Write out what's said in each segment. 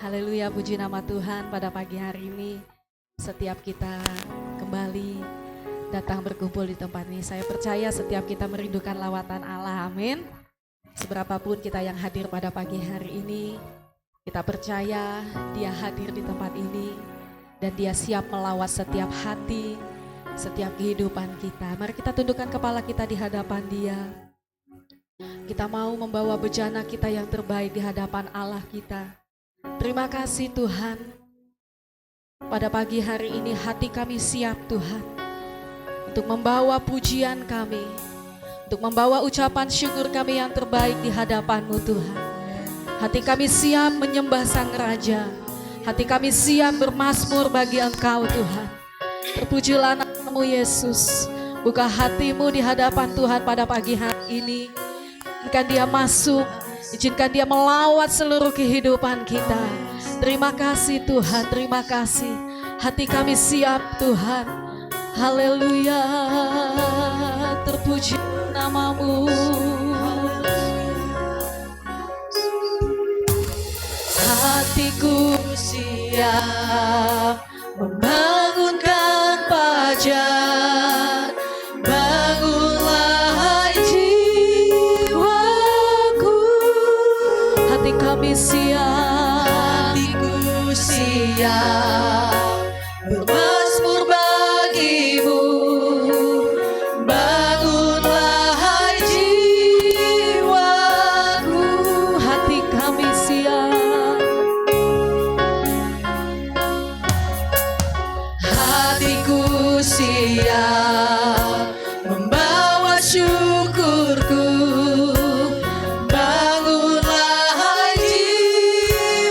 Haleluya, puji nama Tuhan. Pada pagi hari ini setiap kita kembali datang berkumpul di tempat ini. Saya percaya setiap kita merindukan lawatan Allah, amin. Seberapapun kita yang hadir pada pagi hari ini, kita percaya Dia hadir di tempat ini dan Dia siap melawat setiap hati, setiap kehidupan kita. Mari kita tundukkan kepala kita di hadapan Dia. Kita mau membawa bejana kita yang terbaik di hadapan Allah kita. Terima kasih Tuhan. Pada pagi hari ini hati kami siap Tuhan untuk membawa pujian kami, untuk membawa ucapan syukur kami yang terbaik di hadapan-Mu Tuhan. Hati kami siap menyembah Sang Raja. Hati kami siap bermazmur bagi Engkau Tuhan. Terpujilah nama-Mu Yesus. Buka hatimu di hadapan Tuhan pada pagi hari ini. Izinkan Dia masuk, izinkan Dia melawat seluruh kehidupan kita. Terima kasih Tuhan, terima kasih. Hati kami siap Tuhan. Haleluya, terpuji nama-Mu. Hatiku siap membangunkan fajar. Bangunlah hai jiwaku. Hati kami siap, hatiku siap bermazmur bagimu. Bangunlah hai jiwaku. Hati kami siap, hatiku siap membawa syukurku. Bangunlah hai jiwaku.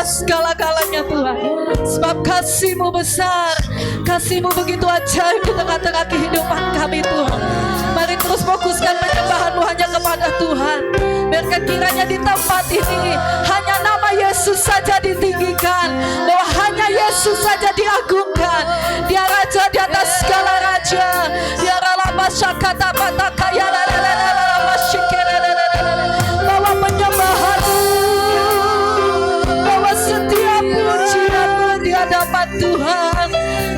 atas segala-galanya Tuhan. Sebab kasih-Mu besar, kasih-Mu begitu ajaib di tengah-tengah kehidupan kami Tuhan. Mari terus fokuskan penyembahan-Mu hanya kepada Tuhan. Biarkan kiranya di tempat ini hanya nama Yesus saja ditinggikan, bahwa hanya Yesus saja diagungkan. Dia Raja di atas segala raja. Dia Ralama Syakata Patakaya Ralama Shikera, bahwa penyembahan-Mu, bahwa setiap pujian-Mu di hadapan Tuhan,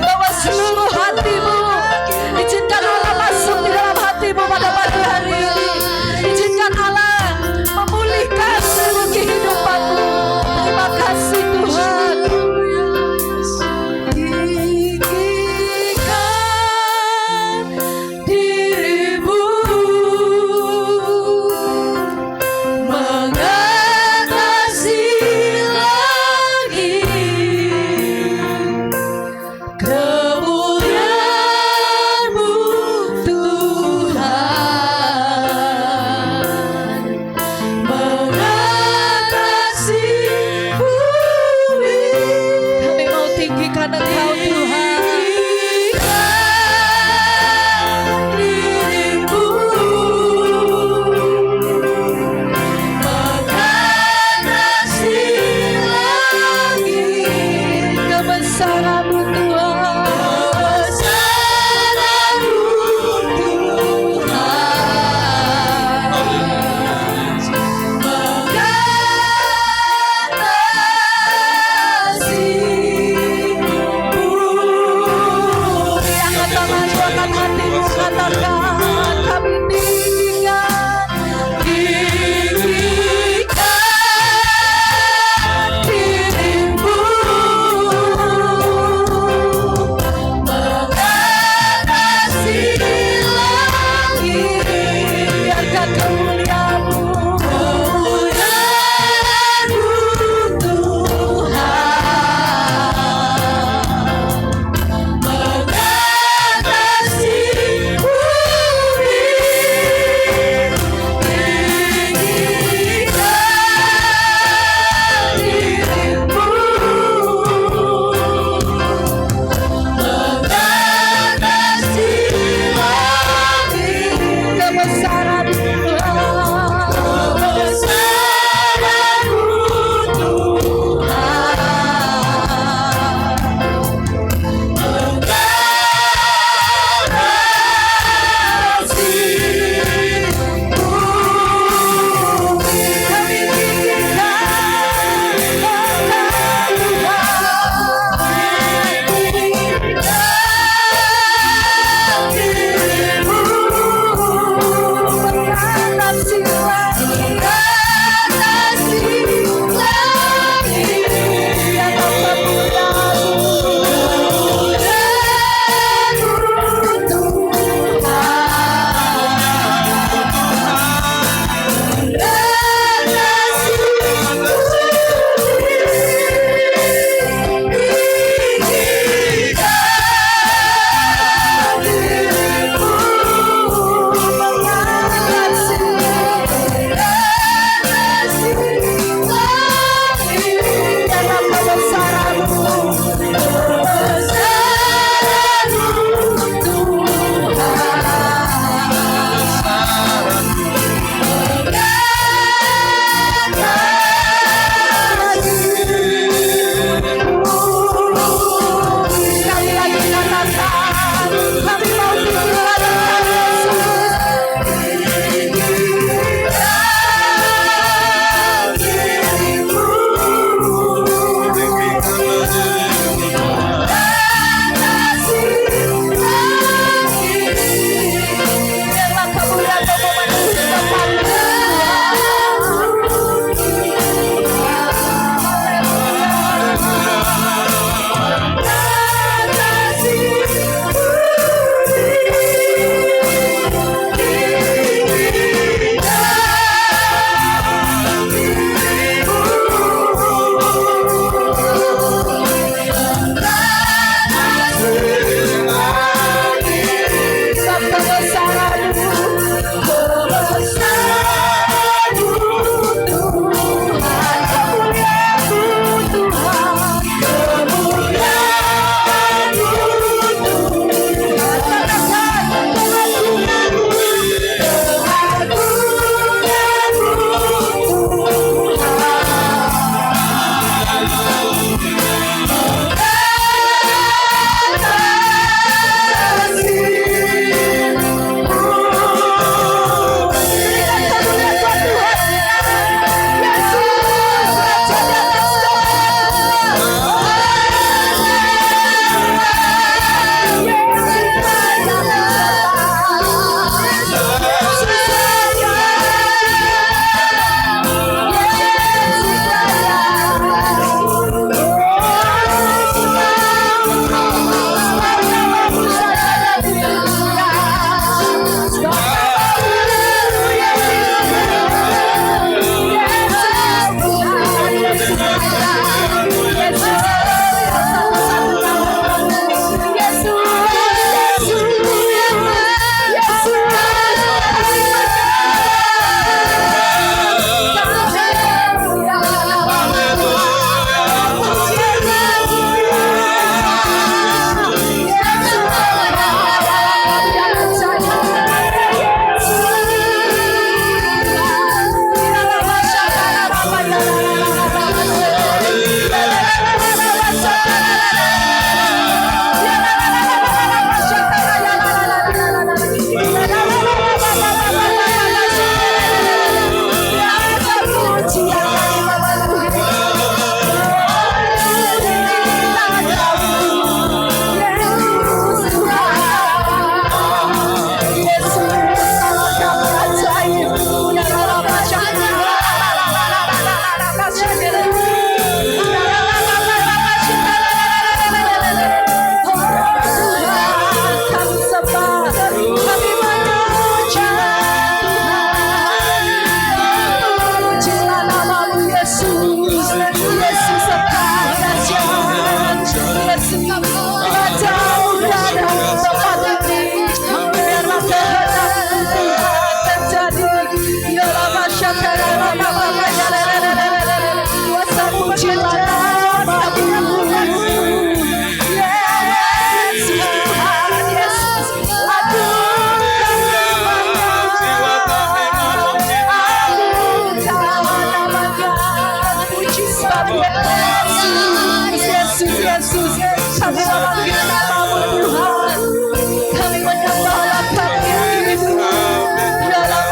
bahwa seluruh hati-Mu, izinkan Allah masuk di dalam hati-Mu pada pagi hari ini. Izinkan Allah memulihkan seluruh kehidupan-Mu. Terima kasih Tuhan. Tinggikan diri-Mu Yesus, kami memanggil nama-Mu Tuhan. Kami menyembah Kami Tuhan. Dalam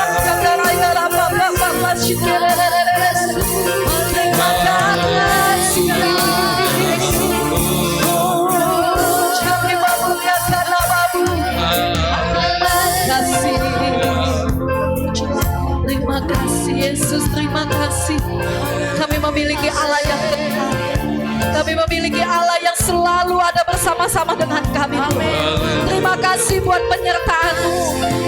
raya Bapak terima kasih. Kami memuliakan nama-Mu. Terima kasih Yesus, terima kasih. Kami memiliki Allah yang kekal. Kami memiliki Allah yang selalu ada bersama-sama dengan kami. Terima kasih buat penyertaan-Mu,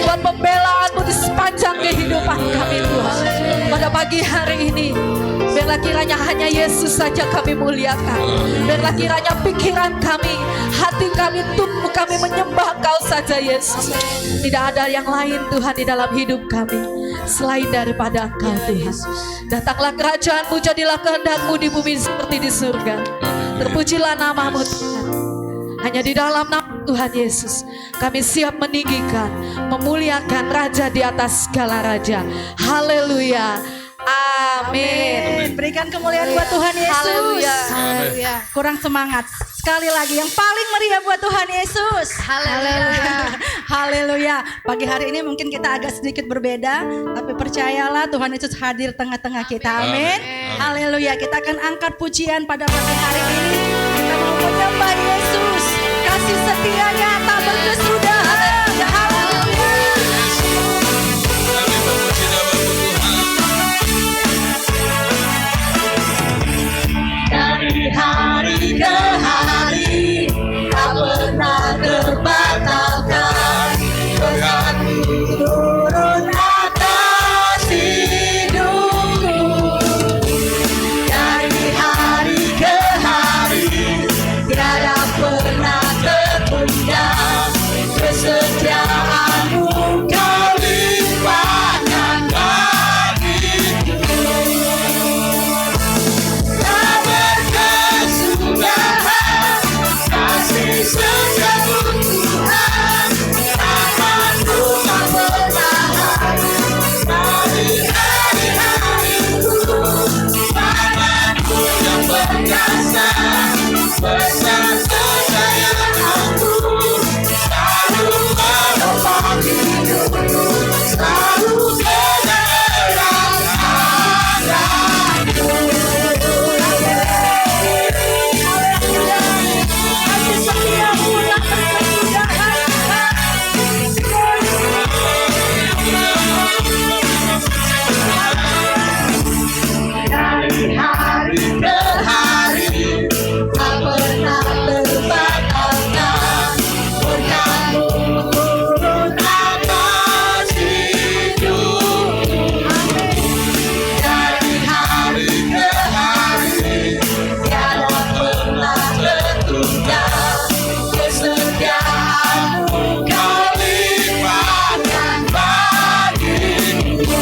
buat pembelaan-Mu di sepanjang kehidupan kami Tuhan. Pada pagi hari ini, biarlah kiranya hanya Yesus saja kami muliakan. Biarlah kiranya pikiran kami, hati kami tumbuh, kami menyembah Engkau saja Yesus. Tidak ada yang lain Tuhan di dalam hidup kami selain daripada Engkau Tuhan. Datanglah kerajaan-Mu, jadilah kehendak-Mu di bumi seperti di surga. Terpujilah nama-Mu Tuhan. Hanya di dalam nama Tuhan Yesus kami siap meninggikan, memuliakan Raja di atas segala raja. Haleluya. Amin. Berikan kemuliaan buat Tuhan Yesus. Haleluya. Haleluya. Kurang semangat. Sekali lagi yang paling meriah buat Tuhan Yesus. Haleluya. Haleluya. Pagi hari ini mungkin kita agak sedikit berbeda, tapi percayalah Tuhan Yesus hadir tengah-tengah kita. Amin. Haleluya. Kita akan angkat pujian pada pagi hari ini. Kita mau menyembah Yesus. Kasih setianya tak berkesudahan. Dari hari ke hari tak pernah terbatalkan, berkat-Mu turun atas hidupku. Dari hari ke hari tiada pernah tertunda, kesetiaan-Mu Kau limpahkan bagiku. Setiap Tuhan, rahmat-Mu tak bertahan. Dari hari-hariku, rahmat-Mu yang perkasa, besar kesayangan-Mu, selalu menopang hidupku, selalu menyerahkan aku. Dari hari ke hari tak pernah terbatalkan, berkat-Mu turun atas hidupku. Dari hari ke hari tiada pernah tertunda, kesetiaan-Mu Kau limpahkan bagiku.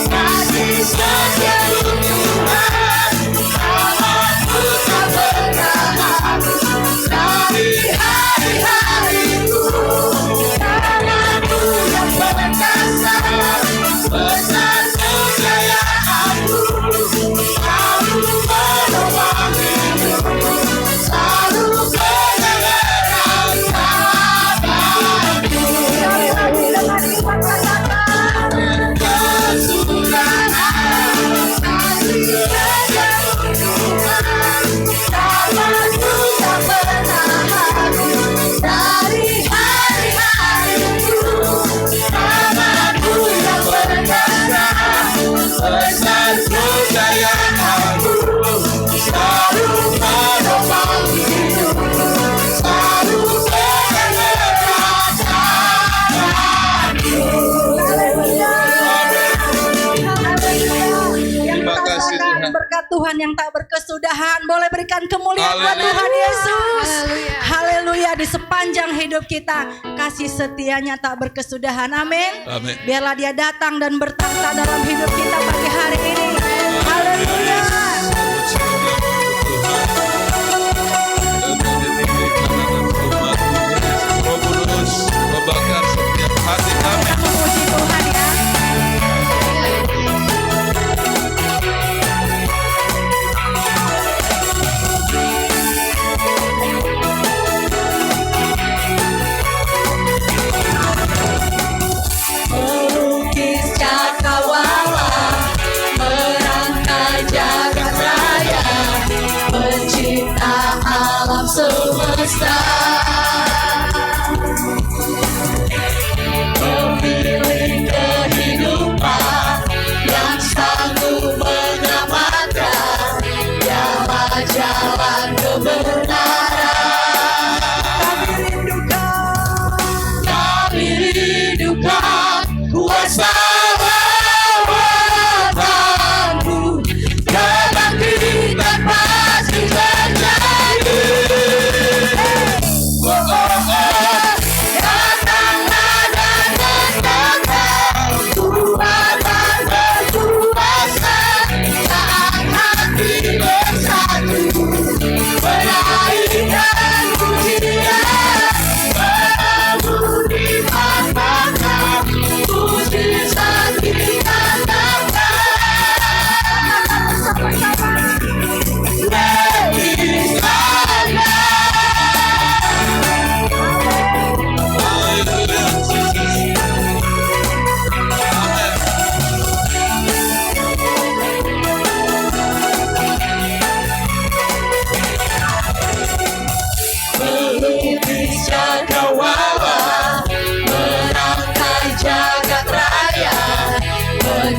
Kasih setiap Tuhan, rahmat-Mu tak bertahan. Dari hari-hariku, rahmat-Mu yang perkasa, besar kesayangan-Mu, selalu menopang hidupku, selalu menyerahkan aku. Sekali lagi dengan iman katakan, dari hari-hariku, rahmat-Mu yang perkasa, besar kesayangan-Mu, selalu menopang hidupku, selalu menyerahkan aku. Terima kasih Tuhan. Berkat Tuhan yang tak berkesudahan, boleh berikan kemuliaan buat Tuhan Yesus. Haleluya. Di sepanjang hidup kita kasih setianya tak berkesudahan. Amin. Biarlah Dia datang dan bertahta dalam hidup kita pagi hari ini. Haleluya. Roh Kudus membakar setiap hati kami. Kita memuji Tuhan ya.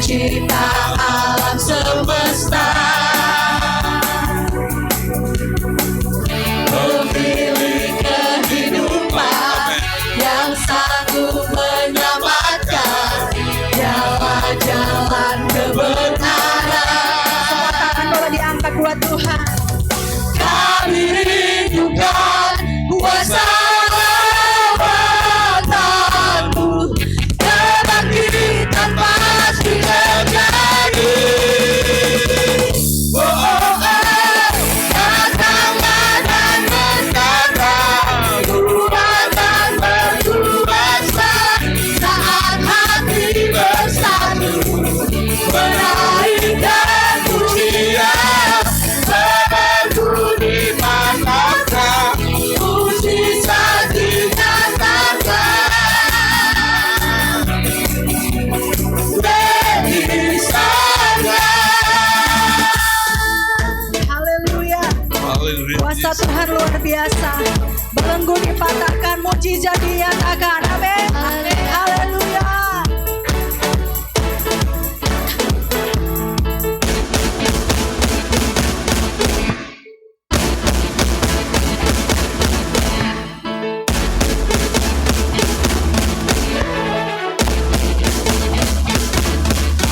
pencipta alam semesta, pemilik kehidupan yang sanggup menyelamatkan jalan-jalan kebenaran. Semua tangan boleh diangkat buat Tuhan. Kami rindukan kuasa lawatanmu, kebangkitan pasti terjadi. Oh, oh, oh, datanglah dan mendatang Tuhan dan berkuasa saat hati bersatu menaikkan pujian berbunyi mantapkan mujizat dinyatakan. Haleluya. Kuasa Tuhan luar biasa. Belenggu dipatahkan, mujizat dinyatakan. Amin. Haleluya.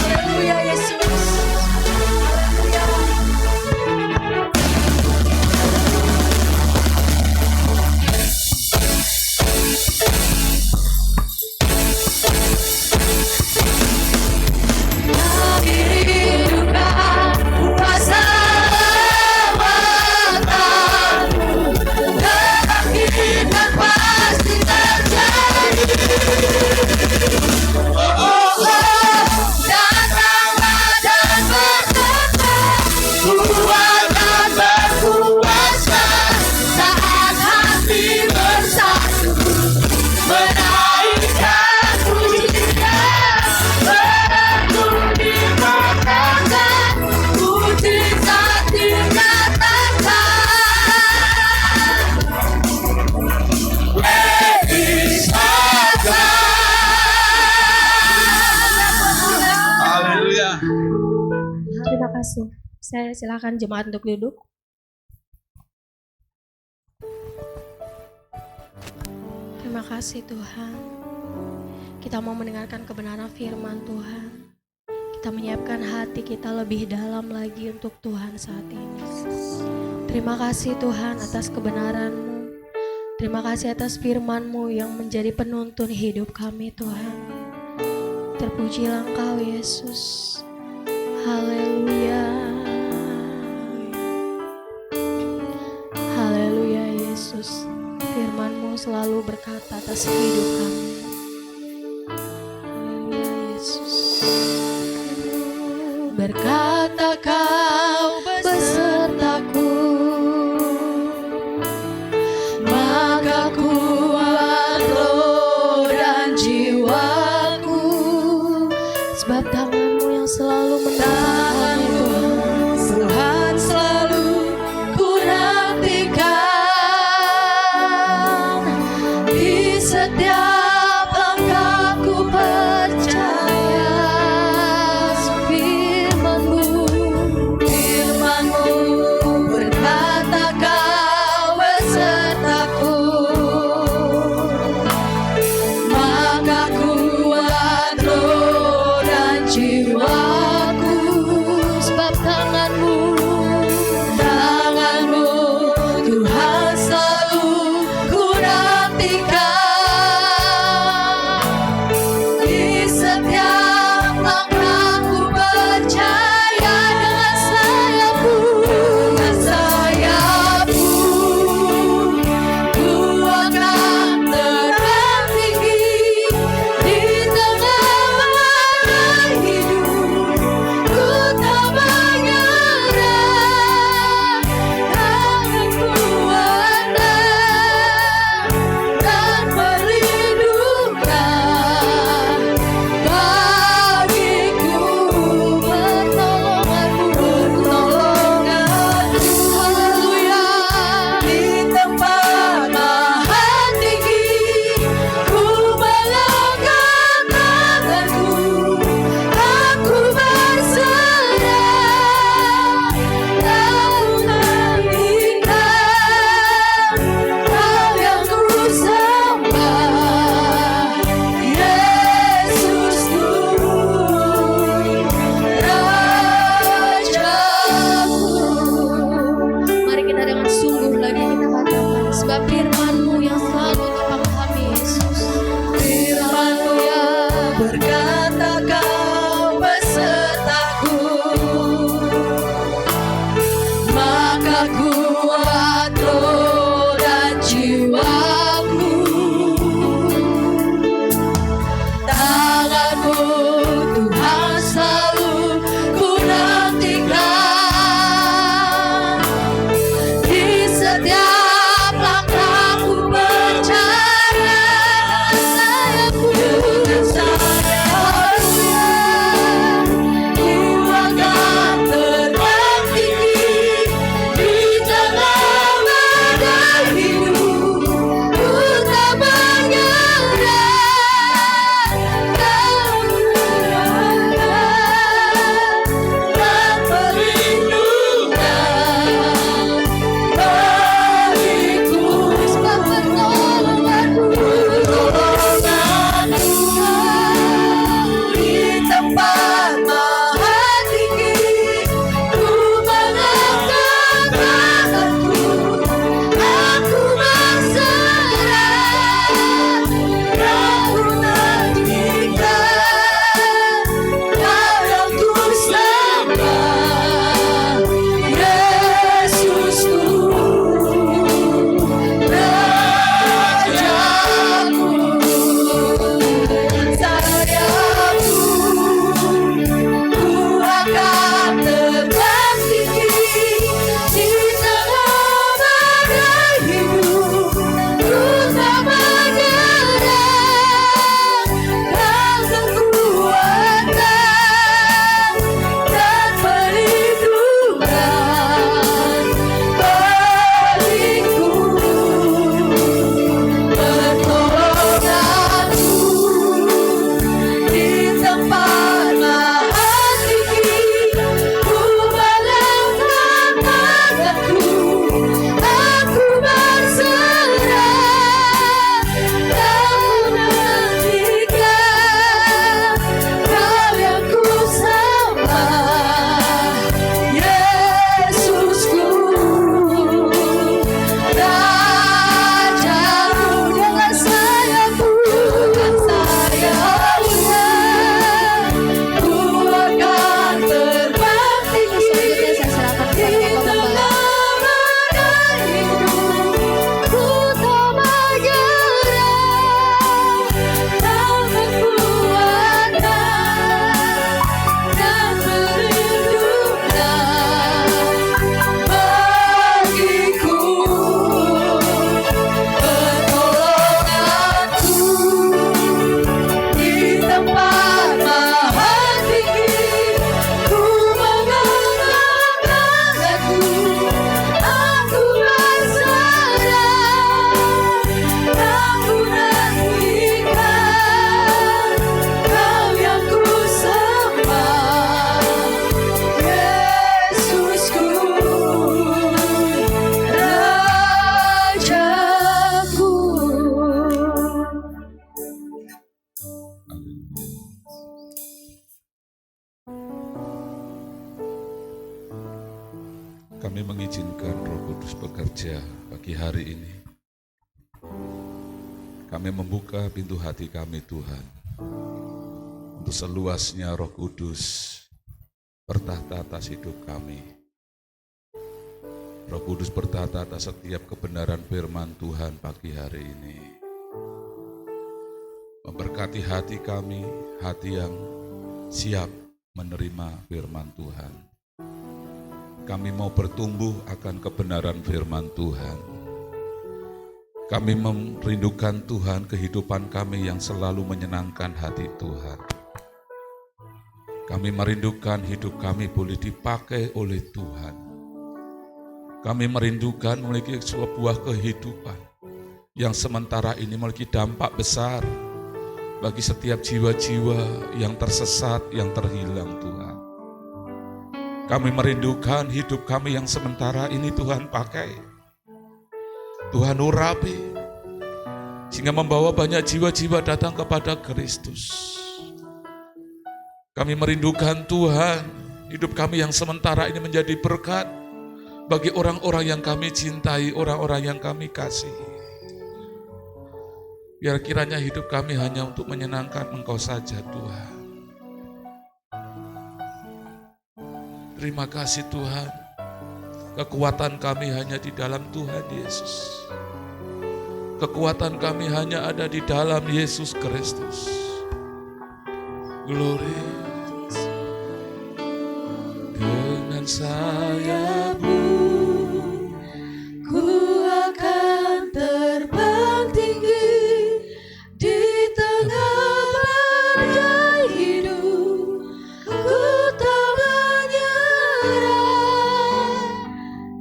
Haleluya Yesus. Kami rindukan kuasa lawatanmu, kebangkitan pasti terjadi. Oh, oh, oh, datanglah dan berkata Tuhan dan berkuasa saat hati bersatu menaikkan pujian berbunyi mengatakan mujizat dinyatakan. Haleluya. Terima kasih. Saya silakan jemaat untuk duduk. Terima kasih Tuhan. Kita mau mendengarkan kebenaran firman Tuhan. Kita menyiapkan hati kita lebih dalam lagi untuk Tuhan saat ini. Terima kasih Tuhan atas kebenaran-Mu. Terima kasih atas firman-Mu yang menjadi penuntun hidup kami Tuhan. Terpujilah Engkau Yesus. Haleluya. Haleluya Yesus. Firman-Mu selalu berkata atas hidup kami. Haleluya Yesus. Berkata Kau besertaku, maka kuat roh dan jiwaku, sebab tangan-Mu yang selalu menahan Tuhan selalu ku nantikan. Di setiap langkahku percaya firman-Mu berkata Kau besertaku, maka kuat roh dan jiwaku, sebab tangan-Mu Tuhan selalu ku nantikan. Di setiap langkahku percaya dengan sayap-Mu ku akan terbang tinggi di tengah badai hidup. Kami mengizinkan Roh Kudus bekerja pagi hari ini. Kami membuka pintu hati kami Tuhan, untuk seluasnya Roh Kudus bertahta atas hidup kami. Roh Kudus bertahta atas setiap kebenaran firman Tuhan pagi hari ini. Memberkati hati kami, hati yang siap menerima firman Tuhan. Kami mau bertumbuh akan kebenaran firman Tuhan. Kami merindukan Tuhan, kehidupan kami yang selalu menyenangkan hati Tuhan. Kami merindukan hidup kami boleh dipakai oleh Tuhan. Kami merindukan memiliki sebuah kehidupan yang sementara ini memiliki dampak besar bagi setiap jiwa-jiwa yang tersesat, yang terhilang Tuhan. Kami merindukan hidup kami yang sementara ini Tuhan pakai. Tuhan urapi, sehingga membawa banyak jiwa-jiwa datang kepada Kristus. Kami merindukan Tuhan, hidup kami yang sementara ini menjadi berkat bagi orang-orang yang kami cintai, orang-orang yang kami kasihi. Biar kiranya hidup kami hanya untuk menyenangkan Engkau saja Tuhan. Terima kasih Tuhan, kekuatan kami hanya di dalam Tuhan Yesus. Kekuatan kami hanya ada di dalam Yesus Kristus. Glory. Dengan sayapmu Ku akan terbang tinggi di tengah badai hidup. Ku tak menyerah,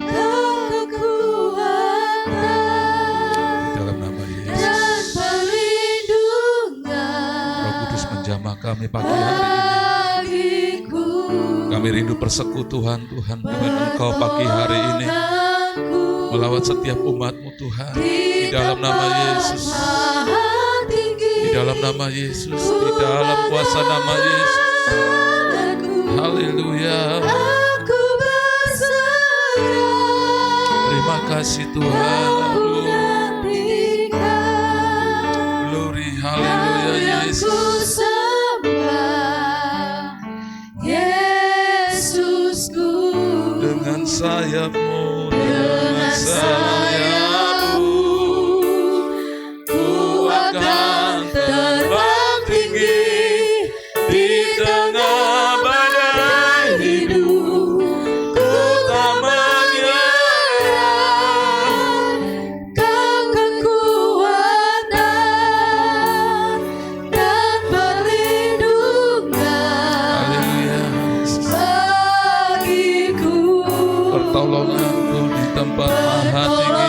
Kau kekuatan dalam nama dan Yesus. perlindungan Roh Kudus menjamah kami pagi hari ini. bagiku. Kami rindu persekutuan Tuhan dengan Engkau pagi hari ini. Melawat setiap umat-Mu Tuhan. Di dalam nama Yesus. Di dalam nama Yesus. Di dalam kuasa nama Yesus. Haleluya. Aku berserah, Terima kasih Tuhan. aku nantikan Glory. Haleluya yang ku Yesus. sembah, Yesusku. Dengan sayap-Mu. Dengan sayap-Mu. Ku akan terbang tinggi di tengah badai hidup. Ku tak menyerah, Kau kekuatan dan perlindungan Haleluya. bagiku. Pertolongan-Mu di tempat maha tinggi.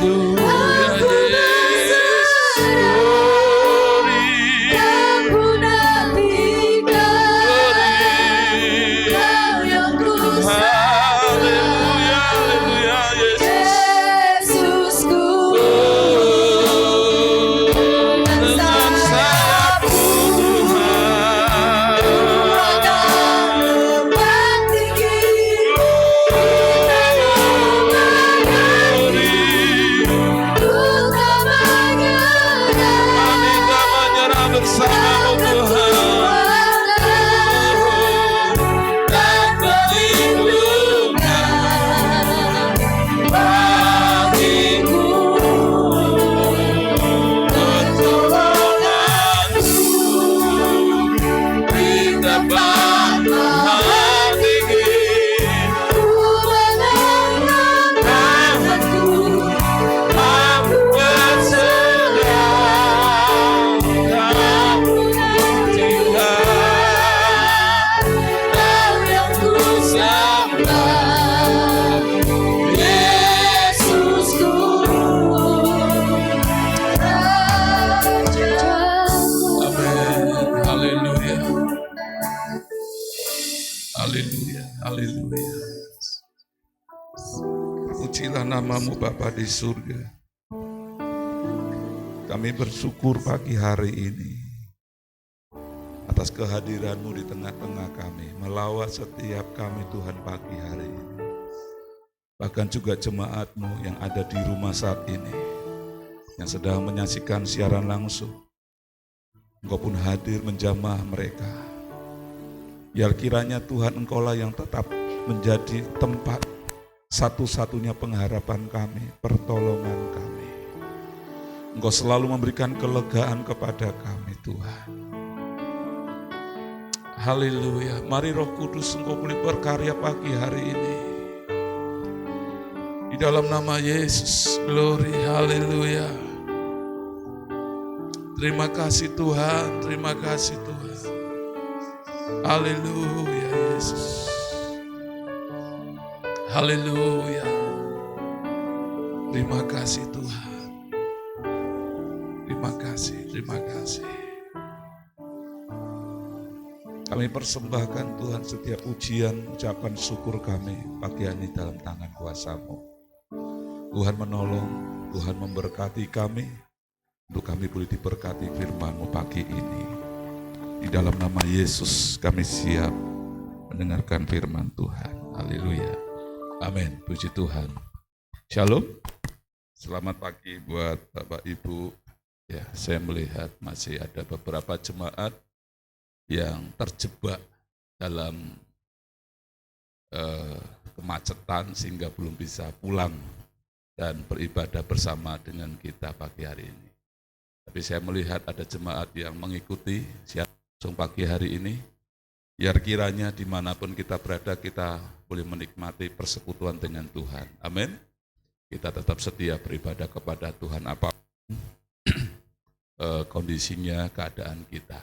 Haleluya Yesus. Glory. Aku nantikan Kau yang ku Haleluya, haleluya Yesus. Yesusku. Dengan sayap-Mu Tuhan. Terbang tinggi ku tak menyerah, Kami tak menyerah bersama-Mu Tuhan. dan perlindungan bagiku. Pertolongan-Mu di tempat maha tinggi. Ku mengangkat tanganku, Aku berserah, Kau tinggal. Kau yang ku sembah, Yesusku. Amin. Haleluya. Haleluya. Haleluya. Pujilah nama-Mu Bapa di surga. Kami bersyukur pagi hari ini atas kehadiran-Mu di tengah-tengah kami, melawat setiap kami Tuhan pagi hari ini. Bahkan juga jemaat-Mu yang ada di rumah saat ini, yang sedang menyaksikan siaran langsung. Engkau pun hadir menjamah mereka. Biar kiranya Tuhan Engkaulah yang tetap menjadi tempat satu-satunya pengharapan kami, pertolongan kami. Engkau selalu memberikan kelegaan kepada kami Tuhan. Haleluya. Mari Roh Kudus Engkau boleh berkarya pagi hari ini. Di dalam nama Yesus, glory, haleluya. Terima kasih Tuhan, terima kasih Tuhan. Haleluya Yesus. Haleluya. Terima kasih Tuhan. Terima kasih, terima kasih. Kami persembahkan Tuhan setiap ujian, ucapan syukur kami pagi ini dalam tangan kuasa-Mu. Tuhan menolong, Tuhan memberkati kami, untuk kami boleh diberkati firman-Mu pagi ini. Di dalam nama Yesus kami siap mendengarkan firman Tuhan. Haleluya. Amin. Puji Tuhan. Shalom. Selamat pagi buat Bapak Ibu. Ya, saya melihat masih ada beberapa jemaat yang terjebak dalam kemacetan sehingga belum bisa pulang dan beribadah bersama dengan kita pagi hari ini. Tapi saya melihat ada jemaat yang mengikuti siaran langsung pagi hari ini. Biar kiranya dimanapun kita berada, kita boleh menikmati persekutuan dengan Tuhan. Amin. Kita tetap setia beribadah kepada Tuhan apapun kondisinya, keadaan kita.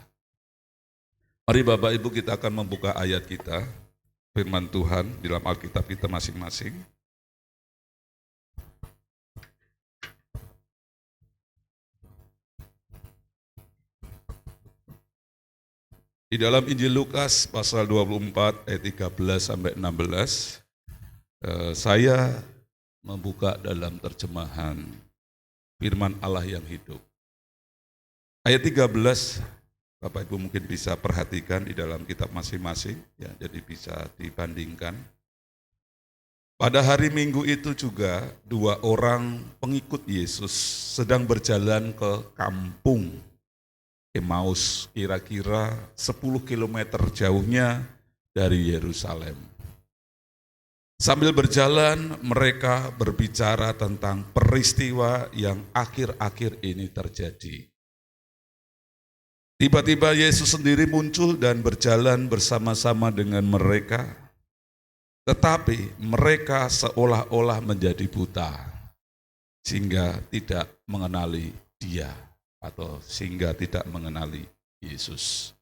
Mari Bapak Ibu, kita akan membuka ayat kita, firman Tuhan di dalam Alkitab kita masing-masing. Di dalam Injil Lukas pasal 24 ayat 13 sampai 16, saya membuka dalam terjemahan firman Allah yang hidup. Ayat 13, Bapak Ibu mungkin bisa perhatikan di dalam kitab masing-masing, ya, jadi bisa dibandingkan. Pada hari Minggu itu juga 2 orang pengikut Yesus sedang berjalan ke kampung Emmaus, kira-kira 10 km jauhnya dari Yerusalem. Sambil berjalan, mereka berbicara tentang peristiwa yang akhir-akhir ini terjadi. Tiba-tiba Yesus sendiri muncul dan berjalan bersama-sama dengan mereka, tetapi mereka seolah-olah menjadi buta, sehingga tidak mengenali Dia, atau sehingga tidak mengenali Yesus.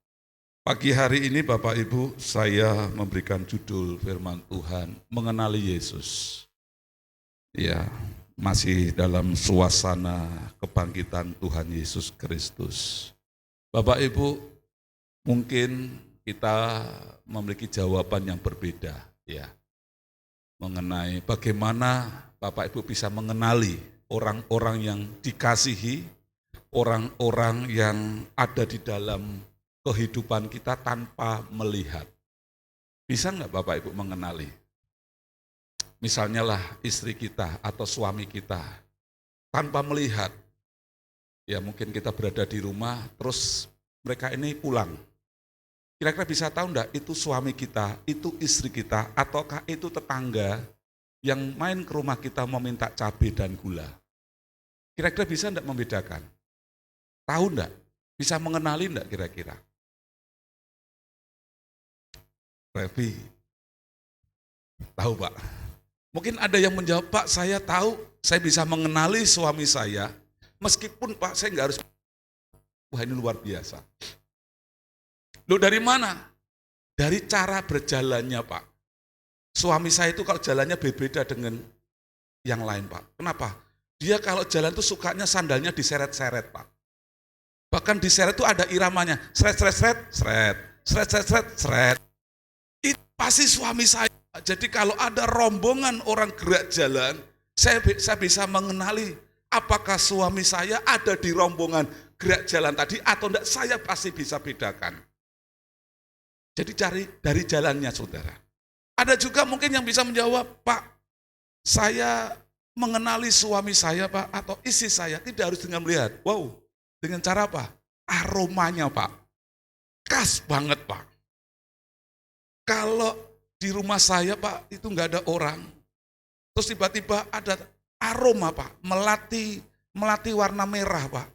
Pagi hari ini Bapak Ibu, saya memberikan judul firman Tuhan, mengenali Yesus. Ya, masih dalam suasana kebangkitan Tuhan Yesus Kristus. Bapak Ibu, mungkin kita memiliki jawaban yang berbeda, ya, mengenai bagaimana Bapak Ibu bisa mengenali orang-orang yang dikasihi, orang-orang yang ada di dalam kehidupan kita tanpa melihat. Bisa nggak Bapak Ibu mengenali? Misalnya lah istri kita atau suami kita tanpa melihat. Ya mungkin kita berada di rumah, terus mereka ini pulang. Kira-kira bisa tahu enggak itu suami kita, itu istri kita, ataukah itu tetangga yang main ke rumah kita meminta cabai dan gula. Kira-kira bisa enggak membedakan? Tahu enggak? Bisa mengenali enggak kira-kira? Revi, tahu Pak? Mungkin ada yang menjawab, Pak saya tahu, saya bisa mengenali suami saya, meskipun Pak saya enggak harus, wah ini luar biasa. Loh dari mana? Dari cara berjalannya Pak. Suami saya itu kalau jalannya berbeda dengan yang lain Pak. Kenapa? Dia kalau jalan itu sukanya sandalnya diseret-seret Pak. Bahkan diseret itu ada iramanya, seret. Itu pasti suami saya. Jadi kalau ada rombongan orang gerak jalan, saya bisa mengenali apakah suami saya ada di rombongan gerak jalan tadi atau enggak, saya pasti bisa bedakan. Jadi cari dari jalannya saudara. Ada juga mungkin yang bisa menjawab, Pak, saya mengenali suami saya Pak atau istri saya tidak harus dengan melihat. Wow, dengan cara apa? Aromanya Pak. Khas banget Pak. Kalau di rumah saya Pak itu enggak ada orang. Terus tiba-tiba ada aroma Pak, melati warna merah Pak.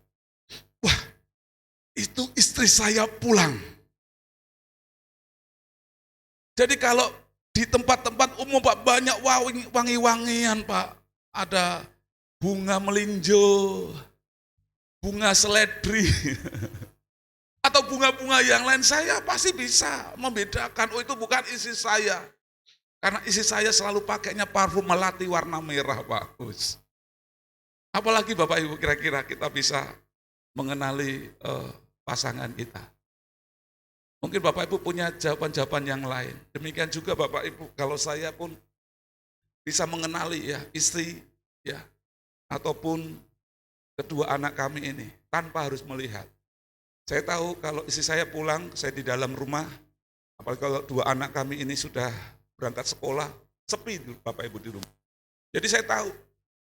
Wah, itu istri saya pulang. Jadi kalau di tempat-tempat umum Pak banyak wangi-wangian Pak. Ada bunga melinjo, bunga seledri, atau bunga-bunga yang lain, saya pasti bisa membedakan, oh itu bukan istri saya. Karena istri saya selalu pakainya parfum melati warna merah Pak Gus. Apalagi Bapak Ibu kira-kira kita bisa mengenali pasangan kita. Mungkin Bapak Ibu punya jawaban-jawaban yang lain. Demikian juga Bapak Ibu, kalau saya pun bisa mengenali ya istri ya ataupun kedua anak kami ini tanpa harus melihat. Saya tahu kalau istri saya pulang, saya di dalam rumah, apalagi kalau dua anak kami ini sudah berangkat sekolah, sepi Bapak Ibu di rumah. Jadi saya tahu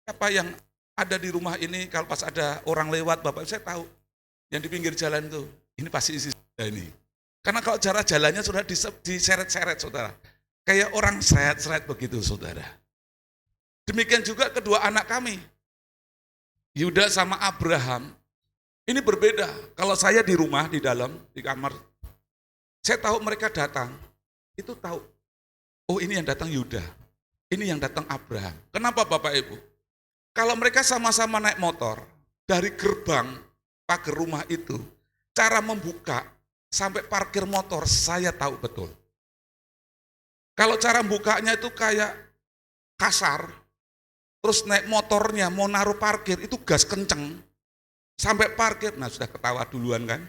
apa yang ada di rumah ini, kalau pas ada orang lewat Bapak Ibu saya tahu yang di pinggir jalan itu, ini pasti istri saya ini. Karena kalau cara jalannya sudah diseret-seret saudara. Kayak orang seret-seret begitu saudara. Demikian juga kedua anak kami. Yuda sama Abraham. Ini berbeda. Kalau saya di rumah, di dalam, di kamar. Saya tahu mereka datang. Itu tahu. Oh ini yang datang Yuda. Ini yang datang Abraham. Kenapa Bapak Ibu? Kalau mereka sama-sama naik motor. Dari gerbang pagar rumah itu. Cara membuka. Sampai parkir motor saya tahu betul. Kalau cara bukanya itu kayak kasar, terus naik motornya mau naruh parkir itu gas kenceng, sampai parkir, nah sudah ketawa duluan kan.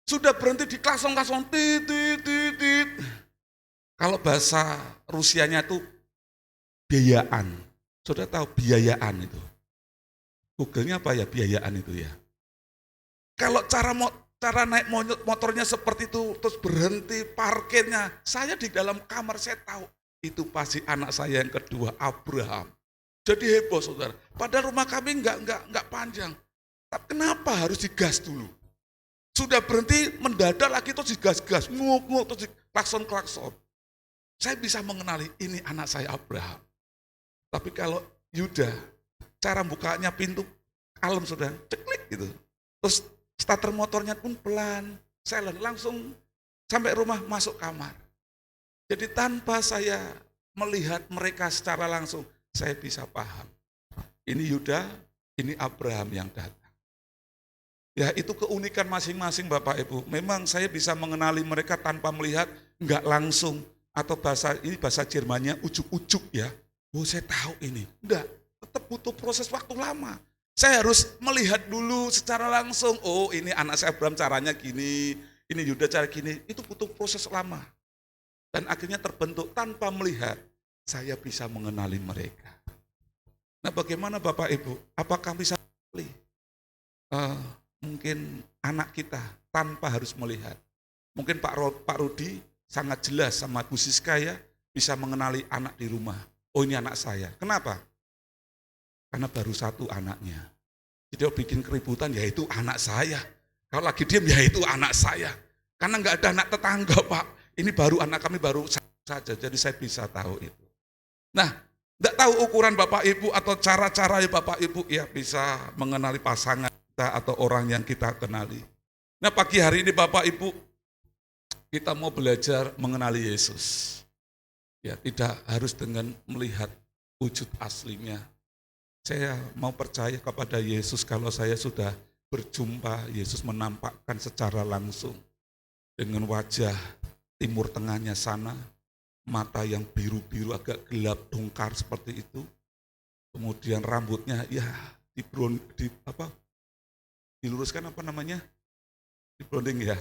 Sudah berhenti di klasong-klasong, tit. Kalau bahasa Rusianya itu biayaan. Sudah tahu biayaan itu. Google-nya apa ya biayaan itu ya. Kalau cara naik motornya seperti itu, terus berhenti parkirnya. Saya di dalam kamar saya tahu, itu pasti anak saya yang kedua, Abraham. Jadi heboh saudara. Padahal rumah kami enggak panjang. Tapi kenapa harus digas dulu? Sudah berhenti, mendadak lagi terus digas-gas, nguk terus klakson-klakson. Saya bisa mengenali, ini anak saya Abraham. Tapi kalau Yuda, cara bukanya pintu, kalem sudah, ceklik gitu. Terus starter motornya pun pelan, silent, langsung sampai rumah masuk kamar. Jadi tanpa saya melihat mereka secara langsung, saya bisa paham. Ini Yuda, ini Abraham yang datang. Ya itu keunikan masing-masing Bapak Ibu. Memang saya bisa mengenali mereka tanpa melihat, enggak langsung. Atau ini bahasa Jermannya ujuk-ujuk ya. Oh saya tahu ini. Enggak, tetap butuh proses waktu lama. Saya harus melihat dulu secara langsung, oh ini anak saya Abraham caranya gini, ini Yuda cara gini, itu butuh proses lama. Dan akhirnya terbentuk tanpa melihat, saya bisa mengenali mereka. Nah bagaimana Bapak Ibu, apakah bisa mengenali mungkin anak kita tanpa harus melihat? Mungkin Pak Rudi sangat jelas sama Bu Siska ya, bisa mengenali anak di rumah. Oh ini anak saya, kenapa? Karena baru satu anaknya. Jadi dia bikin keributan, ya itu anak saya. Kalau lagi diam, ya itu anak saya. Karena enggak ada anak tetangga Pak. Ini baru anak kami baru saja, jadi saya bisa tahu itu. Nah, enggak tahu ukuran Bapak Ibu atau cara-cara Bapak Ibu ya bisa mengenali pasangan kita atau orang yang kita kenali. Nah pagi hari ini Bapak Ibu, kita mau belajar mengenali Yesus. Ya tidak harus dengan melihat wujud aslinya. Saya mau percaya kepada Yesus kalau saya sudah berjumpa, Yesus menampakkan secara langsung dengan wajah timur tengahnya sana, mata yang biru-biru agak gelap dongkar seperti itu. Kemudian rambutnya ya diluruskan apa namanya? Diblonding ya.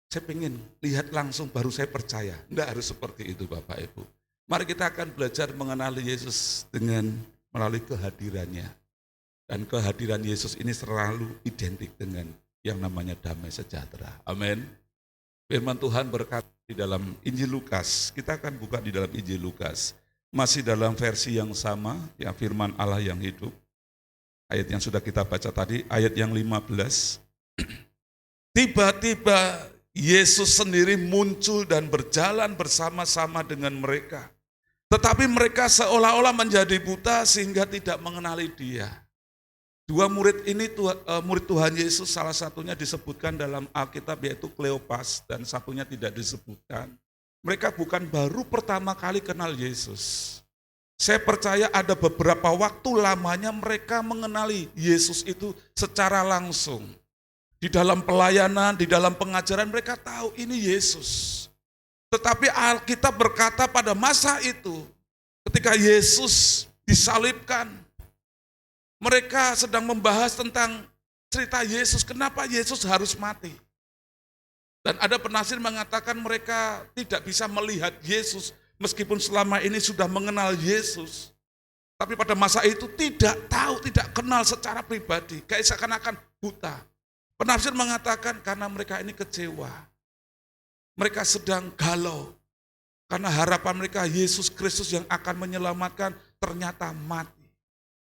Saya pengen lihat langsung baru saya percaya. Enggak harus seperti itu Bapak Ibu. Mari kita akan belajar mengenali Yesus melalui kehadirannya. Dan kehadiran Yesus ini selalu identik dengan yang namanya damai sejahtera. Amin. Firman Tuhan berkata di dalam Injil Lukas, kita akan buka di dalam Injil Lukas. Masih dalam versi yang sama, ya firman Allah yang hidup. Ayat yang sudah kita baca tadi, ayat yang 15. Tiba-tiba Yesus sendiri muncul dan berjalan bersama-sama dengan mereka. Tetapi mereka seolah-olah menjadi buta sehingga tidak mengenali Dia. Dua murid ini, murid Tuhan Yesus, salah satunya disebutkan dalam Alkitab yaitu Kleopas dan satunya tidak disebutkan. Mereka bukan baru pertama kali kenal Yesus. Saya percaya ada beberapa waktu lamanya mereka mengenali Yesus itu secara langsung. Di dalam pelayanan, di dalam pengajaran mereka tahu ini Yesus. Tetapi Alkitab berkata pada masa itu ketika Yesus disalibkan, mereka sedang membahas tentang cerita Yesus, kenapa Yesus harus mati. Dan ada penafsir mengatakan mereka tidak bisa melihat Yesus meskipun selama ini sudah mengenal Yesus. Tapi pada masa itu tidak tahu, tidak kenal secara pribadi, kayak seakan-akan buta. Penafsir mengatakan karena mereka ini kecewa. Mereka sedang galau. Karena harapan mereka Yesus Kristus yang akan menyelamatkan ternyata mati.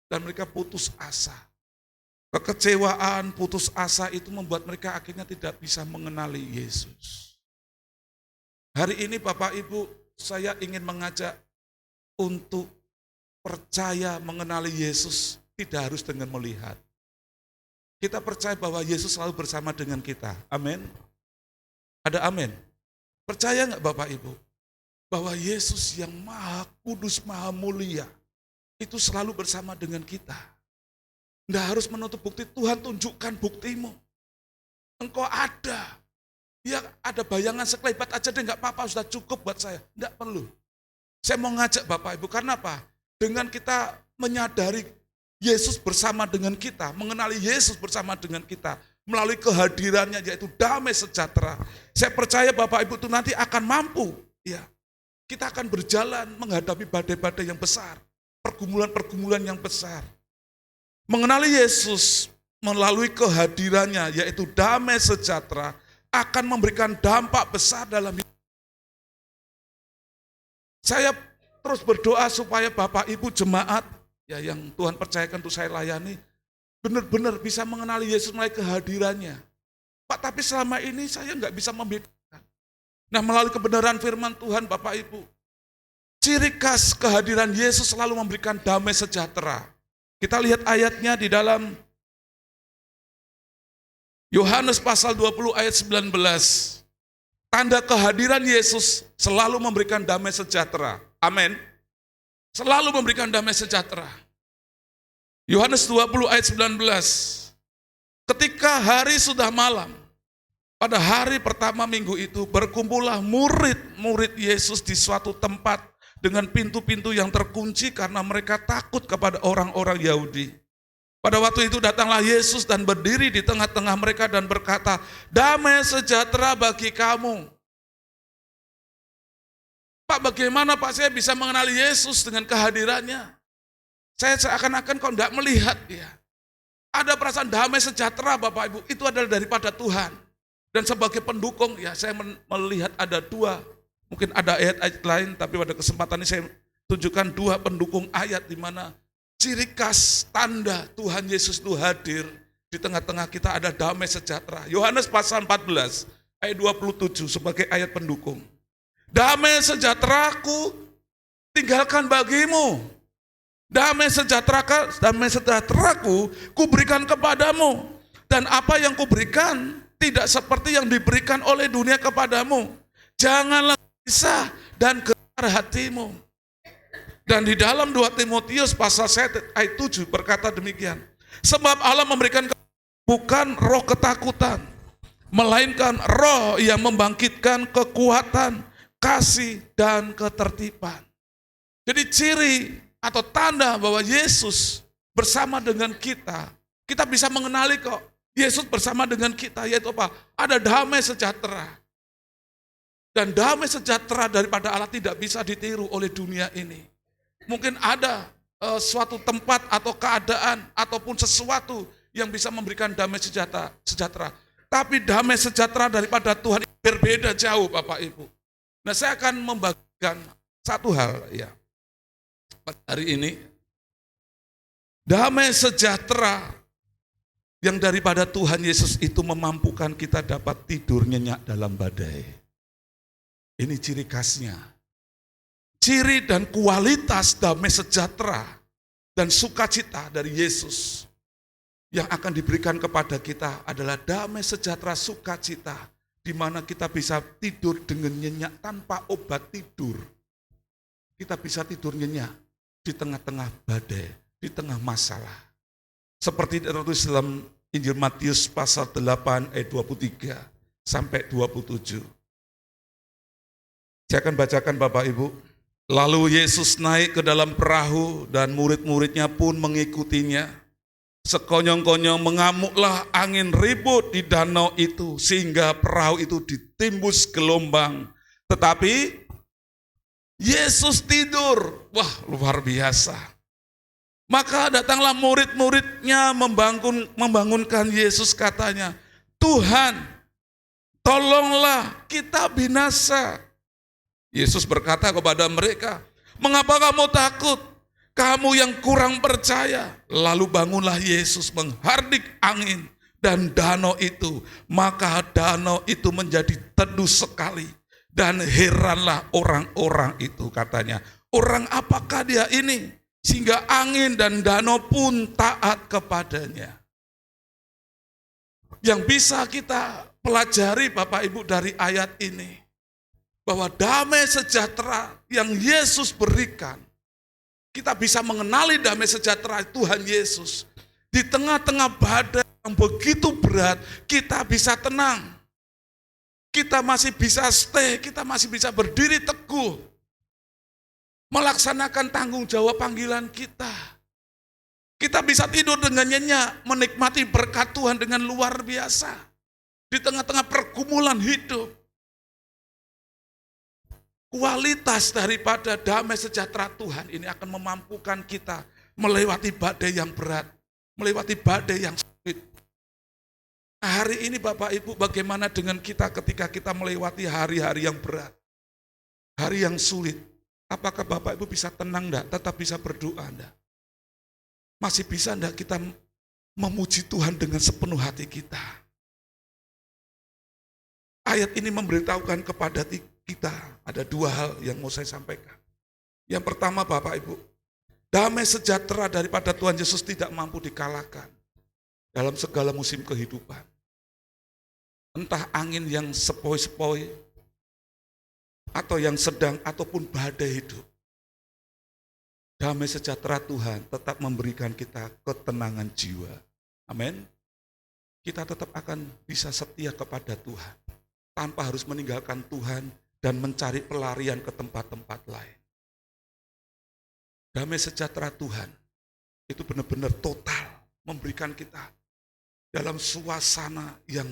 Dan mereka putus asa. Kekecewaan, putus asa itu membuat mereka akhirnya tidak bisa mengenali Yesus. Hari ini Bapak Ibu, saya ingin mengajak untuk percaya mengenali Yesus tidak harus dengan melihat. Kita percaya bahwa Yesus selalu bersama dengan kita. Amin. Ada amin. Percaya enggak Bapak Ibu? Bahwa Yesus yang maha kudus, maha mulia, itu selalu bersama dengan kita. Tidak harus menuntut bukti, Tuhan tunjukkan buktimu. Engkau ada. Ya ada bayangan sekelebat aja deh, enggak apa-apa, sudah cukup buat saya. Enggak perlu. Saya mau ngajak Bapak Ibu, karena apa? Dengan kita menyadari Yesus bersama dengan kita, mengenali Yesus bersama dengan kita, melalui kehadirannya yaitu damai sejahtera. Saya percaya Bapak Ibu itu nanti akan mampu. Ya, kita akan berjalan menghadapi badai-badai yang besar. Pergumulan-pergumulan yang besar. Mengenali Yesus melalui kehadirannya yaitu damai sejahtera akan memberikan dampak besar dalam hidup. Saya terus berdoa supaya Bapak Ibu jemaat ya yang Tuhan percayakan untuk saya layani benar-benar bisa mengenali Yesus melalui kehadirannya. Pak, tapi selama ini saya nggak bisa membedakan. Nah, melalui kebenaran firman Tuhan Bapak Ibu, ciri khas kehadiran Yesus selalu memberikan damai sejahtera. Kita lihat ayatnya di dalam Yohanes pasal 20 ayat 19. Tanda kehadiran Yesus selalu memberikan damai sejahtera. Amin. Selalu memberikan damai sejahtera. Yohanes 20 ayat 19. Ketika hari sudah malam, pada hari pertama minggu itu berkumpullah murid-murid Yesus di suatu tempat dengan pintu-pintu yang terkunci karena mereka takut kepada orang-orang Yahudi. Pada waktu itu datanglah Yesus dan berdiri di tengah-tengah mereka dan berkata, damai sejahtera bagi kamu. Pak, bagaimana Pak saya bisa mengenali Yesus dengan kehadirannya? Saya seakan-akan kok tidak melihat dia. Ada perasaan damai sejahtera Bapak Ibu, itu adalah daripada Tuhan. Dan sebagai pendukung, ya saya melihat ada dua. Mungkin ada ayat-ayat lain, tapi pada kesempatan ini saya tunjukkan dua pendukung ayat di mana ciri khas tanda Tuhan Yesus itu hadir di tengah-tengah kita ada damai sejahtera. Yohanes pasal 14 ayat 27 sebagai ayat pendukung. Damai sejahteraku tinggalkan bagimu. Damai sejahteraku kuberikan kepadamu. Dan apa yang kuberikan tidak seperti yang diberikan oleh dunia kepadamu. Janganlah kisah dan getar hatimu. Dan di dalam 2 Timotius pasal 1 ayat 7 berkata demikian. Sebab Allah memberikan bukan roh ketakutan, melainkan roh yang membangkitkan kekuatan, kasih, dan ketertiban. Jadi ciri atau tanda bahwa Yesus bersama dengan kita bisa mengenali kok Yesus bersama dengan kita, yaitu apa? Ada damai sejahtera. Dan damai sejahtera daripada Allah tidak bisa ditiru oleh dunia ini. Mungkin ada suatu tempat atau keadaan ataupun sesuatu yang bisa memberikan damai sejahtera. Tapi damai sejahtera daripada Tuhan berbeda jauh, Bapak Ibu. Nah, saya akan membagikan satu hal ya. Hari ini damai sejahtera yang daripada Tuhan Yesus itu memampukan kita dapat tidur nyenyak dalam badai. Ini ciri khasnya. Ciri dan kualitas damai sejahtera dan sukacita dari Yesus yang akan diberikan kepada kita adalah damai sejahtera sukacita, di mana kita bisa tidur dengan nyenyak tanpa obat tidur. Kita bisa tidur nyenyak di tengah-tengah badai, di tengah masalah. Seperti tertulis dalam Injil Matius pasal 8 ayat 23 sampai 27. Saya akan bacakan Bapak Ibu. Lalu Yesus naik ke dalam perahu dan murid-muridnya pun mengikutinya. Sekonyong-konyong mengamuklah angin ribut di danau itu sehingga perahu itu ditimbus gelombang. Tetapi Yesus tidur. Wah, luar biasa. Maka datanglah murid-muridnya membangunkan Yesus, katanya, Tuhan, tolonglah kita binasa. Yesus berkata kepada mereka, mengapa kamu takut? Kamu yang kurang percaya. Lalu bangunlah Yesus menghardik angin dan danau itu. Maka danau itu menjadi teduh sekali. Dan heranlah orang-orang itu, katanya. Orang apakah dia ini? Sehingga angin dan danau pun taat kepadanya. Yang bisa kita pelajari Bapak Ibu dari ayat ini, bahwa damai sejahtera yang Yesus berikan, kita bisa mengenali damai sejahtera Tuhan Yesus. Di tengah-tengah badai yang begitu berat, kita bisa tenang. Kita masih bisa stay, kita masih bisa berdiri teguh. Melaksanakan tanggung jawab panggilan kita. Kita bisa tidur dengan nyenyak, menikmati berkat Tuhan dengan luar biasa. Di tengah-tengah pergumulan hidup. Kualitas daripada damai sejahtera Tuhan ini akan memampukan kita melewati badai yang berat, melewati badai yang sulit. Nah, hari ini Bapak Ibu, bagaimana dengan kita ketika kita melewati hari-hari yang berat, hari yang sulit? Apakah Bapak Ibu bisa tenang enggak? Tetap bisa berdoa enggak? Masih bisa enggak kita memuji Tuhan dengan sepenuh hati kita? Ayat ini memberitahukan kepada kita ada dua hal yang mau saya sampaikan. Yang pertama Bapak Ibu, damai sejahtera daripada Tuhan Yesus tidak mampu dikalahkan dalam segala musim kehidupan. Entah angin yang sepoi-sepoi, atau yang sedang, ataupun badai hidup. Damai sejahtera Tuhan tetap memberikan kita ketenangan jiwa. Amin. Kita tetap akan bisa setia kepada Tuhan, tanpa harus meninggalkan Tuhan dan mencari pelarian ke tempat-tempat lain. Damai sejahtera Tuhan itu benar-benar total memberikan kita dalam suasana yang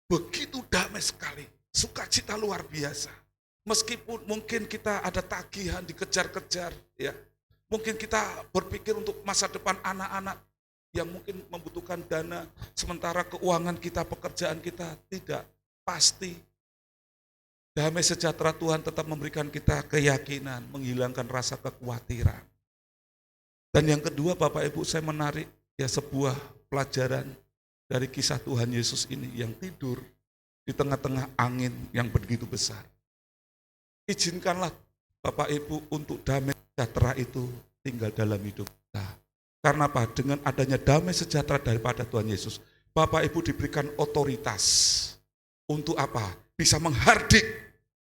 begitu damai sekali, sukacita luar biasa. Meskipun mungkin kita ada tagihan dikejar-kejar, ya, mungkin kita berpikir untuk masa depan anak-anak yang mungkin membutuhkan dana, sementara keuangan kita, pekerjaan kita tidak pasti. Damai sejahtera Tuhan tetap memberikan kita keyakinan, menghilangkan rasa kekhawatiran. Dan yang kedua Bapak Ibu, saya menarik ya sebuah pelajaran dari kisah Tuhan Yesus ini yang tidur di tengah-tengah angin yang begitu besar. Izinkanlah Bapak Ibu untuk damai sejahtera itu tinggal dalam hidup kita. Karena apa? Dengan adanya damai sejahtera daripada Tuhan Yesus, Bapak Ibu diberikan otoritas untuk apa? Bisa menghardik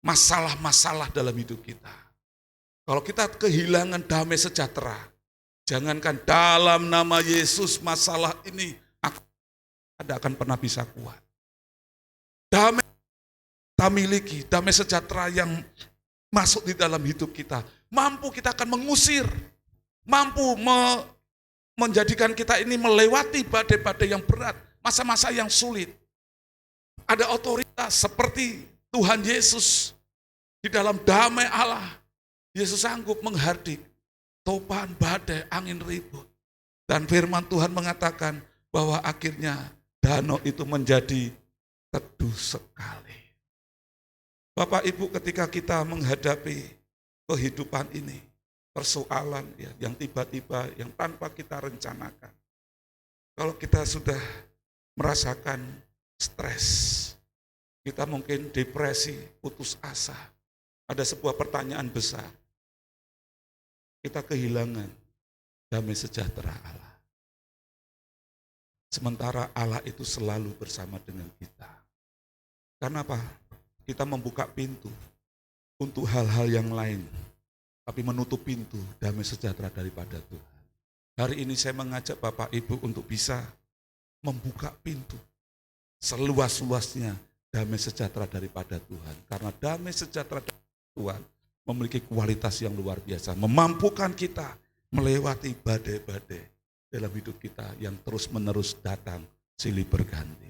masalah-masalah dalam hidup kita. Kalau kita kehilangan damai sejahtera, jangankan dalam nama Yesus masalah ini tidak akan pernah bisa kuat. Damai kita miliki, damai sejahtera yang masuk di dalam hidup kita, mampu kita akan mengusir, mampu menjadikan kita ini melewati badai-badai yang berat, masa-masa yang sulit. Ada otoritas seperti Tuhan Yesus di dalam damai Allah. Yesus sanggup menghardik topan, badai, angin ribut. Dan firman Tuhan mengatakan bahwa akhirnya danau itu menjadi teduh sekali. Bapak Ibu, ketika kita menghadapi kehidupan ini, persoalan ya, yang tiba-tiba, yang tanpa kita rencanakan. Kalau kita sudah merasakan stres, kita mungkin depresi, putus asa. Ada sebuah pertanyaan besar. Kita kehilangan damai sejahtera Allah. Sementara Allah itu selalu bersama dengan kita. Karena apa? Kita membuka pintu untuk hal-hal yang lain, tapi menutup pintu damai sejahtera daripada Tuhan. Hari ini saya mengajak Bapak Ibu untuk bisa membuka pintu seluas-luasnya damai sejahtera daripada Tuhan. Karena damai sejahtera Tuhan memiliki kualitas yang luar biasa, memampukan kita melewati badai-badai dalam hidup kita yang terus-menerus datang silih berganti.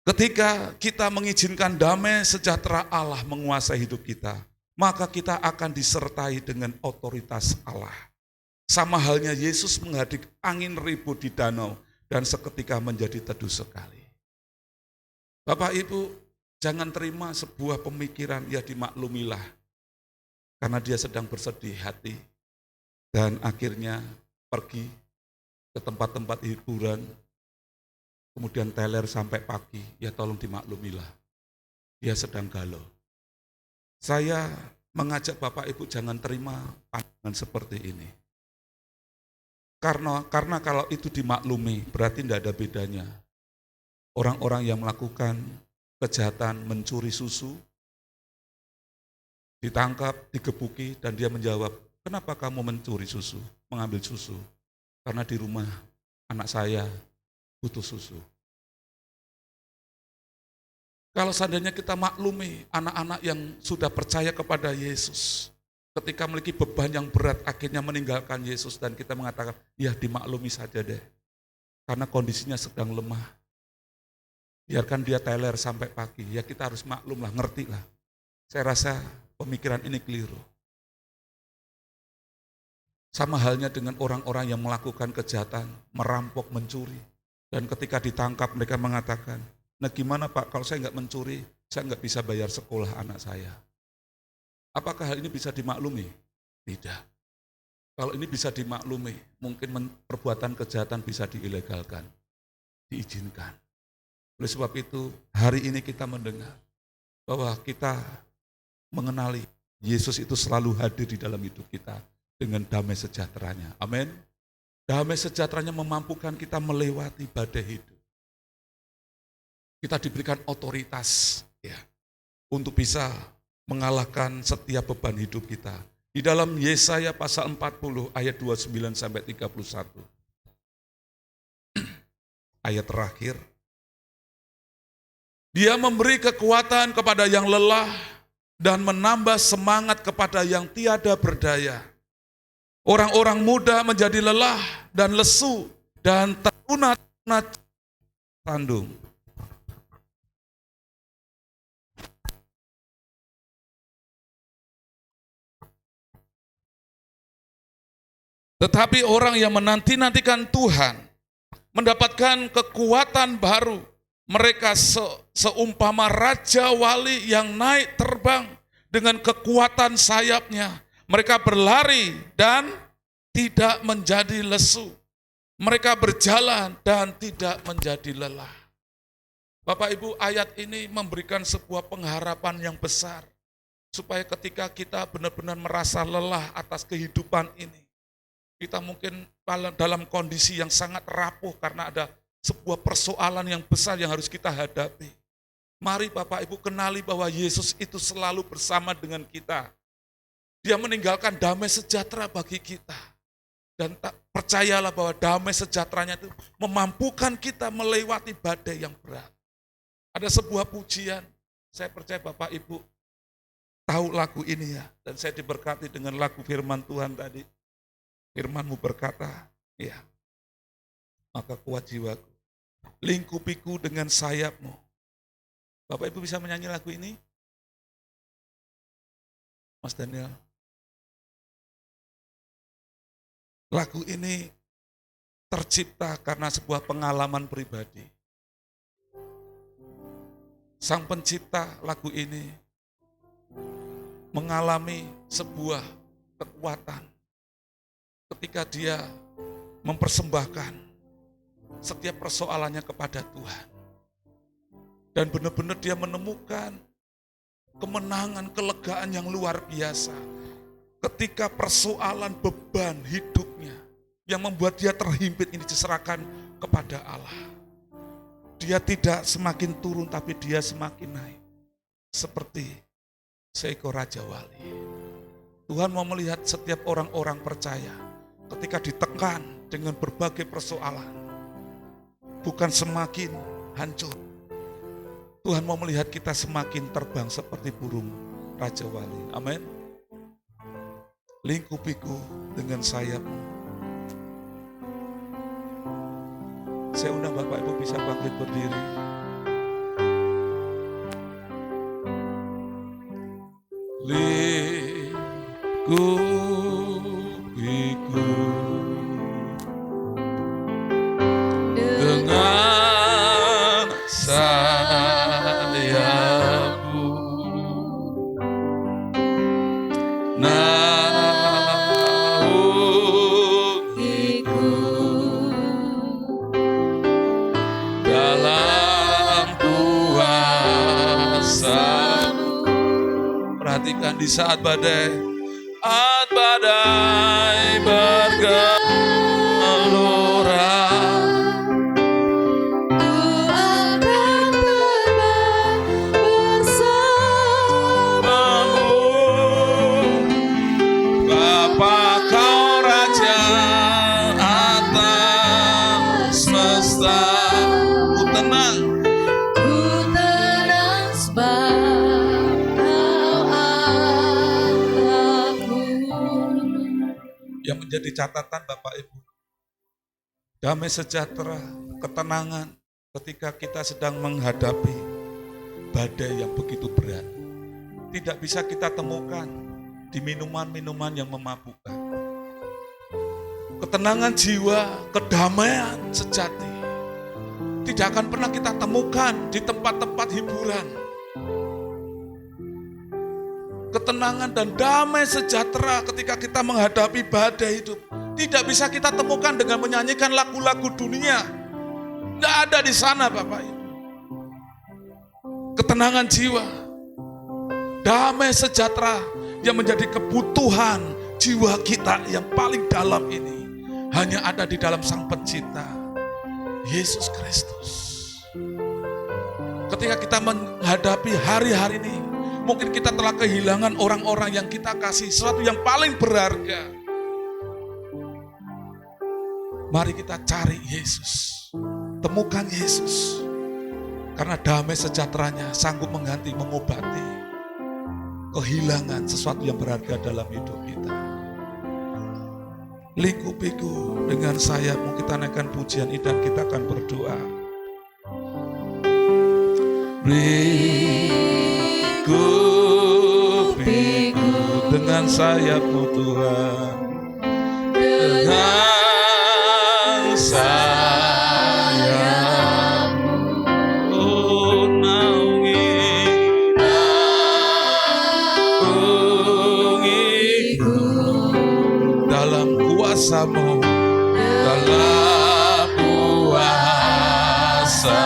Ketika kita mengizinkan damai sejahtera Allah menguasai hidup kita, maka kita akan disertai dengan otoritas Allah. Sama halnya Yesus menghadapi angin ribut di danau dan seketika menjadi teduh sekali. Bapak Ibu, jangan terima sebuah pemikiran ya dimaklumilah karena dia sedang bersedih hati dan akhirnya pergi ke tempat-tempat hiburan, kemudian teler sampai pagi, ya tolong dimaklumilah, dia sedang galau. Saya mengajak Bapak Ibu jangan terima pandangan seperti ini. Karena kalau itu dimaklumi berarti tidak ada bedanya. Orang-orang yang melakukan kejahatan mencuri susu, ditangkap, digebuki, dan dia menjawab, kenapa kamu mencuri susu, mengambil susu? Karena di rumah anak saya butuh susu. Kalau seandainya kita maklumi anak-anak yang sudah percaya kepada Yesus, ketika memiliki beban yang berat akhirnya meninggalkan Yesus dan kita mengatakan, ya dimaklumi saja deh, karena kondisinya sedang lemah. Biarkan dia teler sampai pagi, ya kita harus maklumlah, ngertilah. Saya rasa pemikiran ini keliru. Sama halnya dengan orang-orang yang melakukan kejahatan, merampok, mencuri. Dan ketika ditangkap mereka mengatakan, nah gimana Pak, kalau saya nggak mencuri, saya nggak bisa bayar sekolah anak saya. Apakah hal ini bisa dimaklumi? Tidak. Kalau ini bisa dimaklumi, mungkin perbuatan kejahatan bisa diilegalkan, diizinkan. Oleh sebab itu, hari ini kita mendengar bahwa kita mengenali Yesus itu selalu hadir di dalam hidup kita dengan damai sejahteranya. Amin. Damai sejahteranya memampukan kita melewati badai hidup. Kita diberikan otoritas ya, untuk bisa mengalahkan setiap beban hidup kita. Di dalam Yesaya pasal 40 ayat 29 sampai 31. Ayat terakhir. Dia memberi kekuatan kepada yang lelah dan menambah semangat kepada yang tiada berdaya. Orang-orang muda menjadi lelah dan lesu dan teruna-una tandung. Tetapi orang yang menanti-nantikan Tuhan mendapatkan kekuatan baru. Mereka seumpama raja wali yang naik terbang dengan kekuatan sayapnya. Mereka berlari dan tidak menjadi lesu. Mereka berjalan dan tidak menjadi lelah. Bapak Ibu, ayat ini memberikan sebuah pengharapan yang besar. Supaya ketika kita benar-benar merasa lelah atas kehidupan ini, kita mungkin dalam kondisi yang sangat rapuh karena ada sebuah persoalan yang besar yang harus kita hadapi. Mari Bapak Ibu kenali bahwa Yesus itu selalu bersama dengan kita. Dia meninggalkan damai sejahtera bagi kita. Dan percayalah bahwa damai sejahteranya itu memampukan kita melewati badai yang berat. Ada sebuah pujian, saya percaya Bapak Ibu tahu lagu ini ya. Dan saya diberkati dengan lagu firman Tuhan tadi. Firman-Mu berkata, ya, maka kuat jiwaku, lingkupiku dengan sayap-Mu. Bapak Ibu bisa menyanyi lagu ini? Mas Daniel, Lagu ini tercipta karena sebuah pengalaman pribadi. Sang pencipta lagu ini mengalami sebuah kekuatan ketika dia mempersembahkan setiap persoalannya kepada Tuhan. Dan benar-benar dia menemukan kemenangan, kelegaan yang luar biasa ketika persoalan beban hidupnya yang membuat dia terhimpit ini diserahkan kepada Allah. Dia tidak semakin turun tapi dia semakin naik. Seperti seekor Raja Wali. Tuhan mau melihat setiap orang-orang percaya ketika ditekan dengan berbagai persoalan. Bukan semakin hancur. Tuhan mau melihat kita semakin terbang seperti burung Raja Wali. Amin. Lingkupiku dengan sayapmu. Saya undang Bapak Ibu bisa bangkit berdiri. Lingkupiku dengan sayapmu, naungiku dalam kuasa-Mu. Perhatikan di saat badai bergelora, Bapa Kau Raja atas semesta. Ku tenang sebab Kau Allahku. yang menjadi catatan Bapak Ibu. Damai sejahtera, ketenangan ketika kita sedang menghadapi badai yang begitu berat. Tidak bisa kita temukan di minuman-minuman yang memabukkan. Ketenangan jiwa, kedamaian sejati tidak akan pernah kita temukan di tempat-tempat hiburan. Ketenangan dan damai sejahtera ketika kita menghadapi badai hidup tidak bisa kita temukan dengan menyanyikan lagu-lagu dunia. Tidak ada di sana Bapak Ibu. Ketenangan jiwa, damai sejahtera yang menjadi kebutuhan jiwa kita yang paling dalam ini hanya ada di dalam Sang Pencipta, Yesus Kristus. Ketika kita menghadapi hari-hari ini, mungkin kita telah kehilangan orang-orang yang kita kasih, sesuatu yang paling berharga. Mari kita cari Yesus, temukan Yesus. Karena damai sejahteranya sanggup mengganti, mengobati kehilangan sesuatu yang berharga dalam hidup kita. Lingkupiku dengan sayapmu, kita naikkan pujian ini dan kita akan berdoa. Lingkupiku dengan sayapmu Tuhan, dengan sayapmu, oh naungiku dalam kuasa-Mu, dalam kuasa-Mu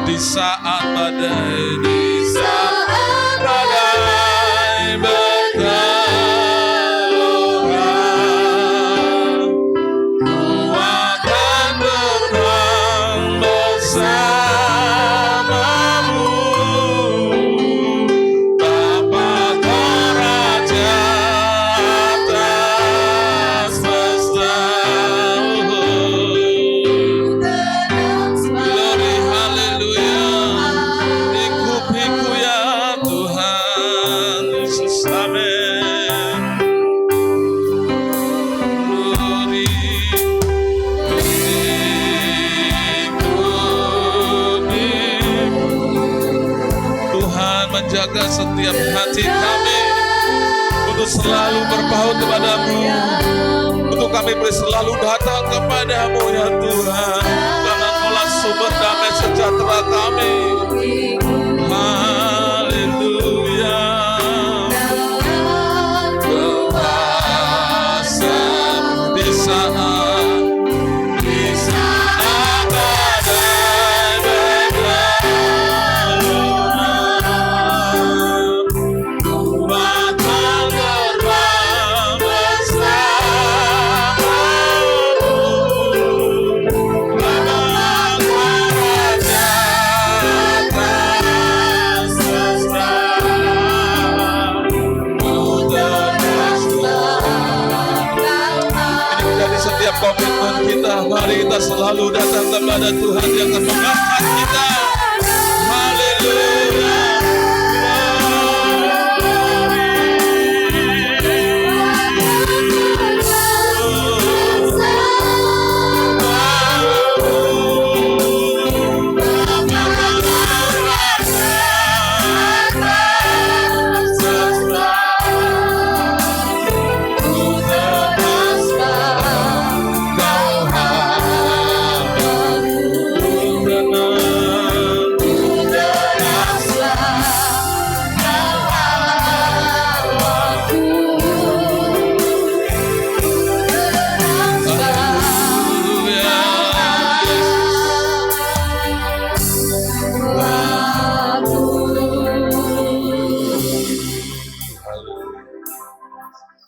di saat badai, di saat badai bergelora, ku akan berenang bersama-Mu. Bapa Kau Raja atas semesta. Glory, haleluya. Lingkupiku ya Tuhan Yesus, amin. Glory, lingkupiku. Tuhan menjaga setiap hati kami untuk selalu berpaut kepada-Mu, untuk kami kami boleh selalu datang kepadamu ya Tuhan. Karena Engkaulah sumber damai sejahtera kami. Haleluya. Kuasa di saat komitmen kita, mari kita selalu datang kepada Tuhan yang akan mengangkat kita. Haleluya.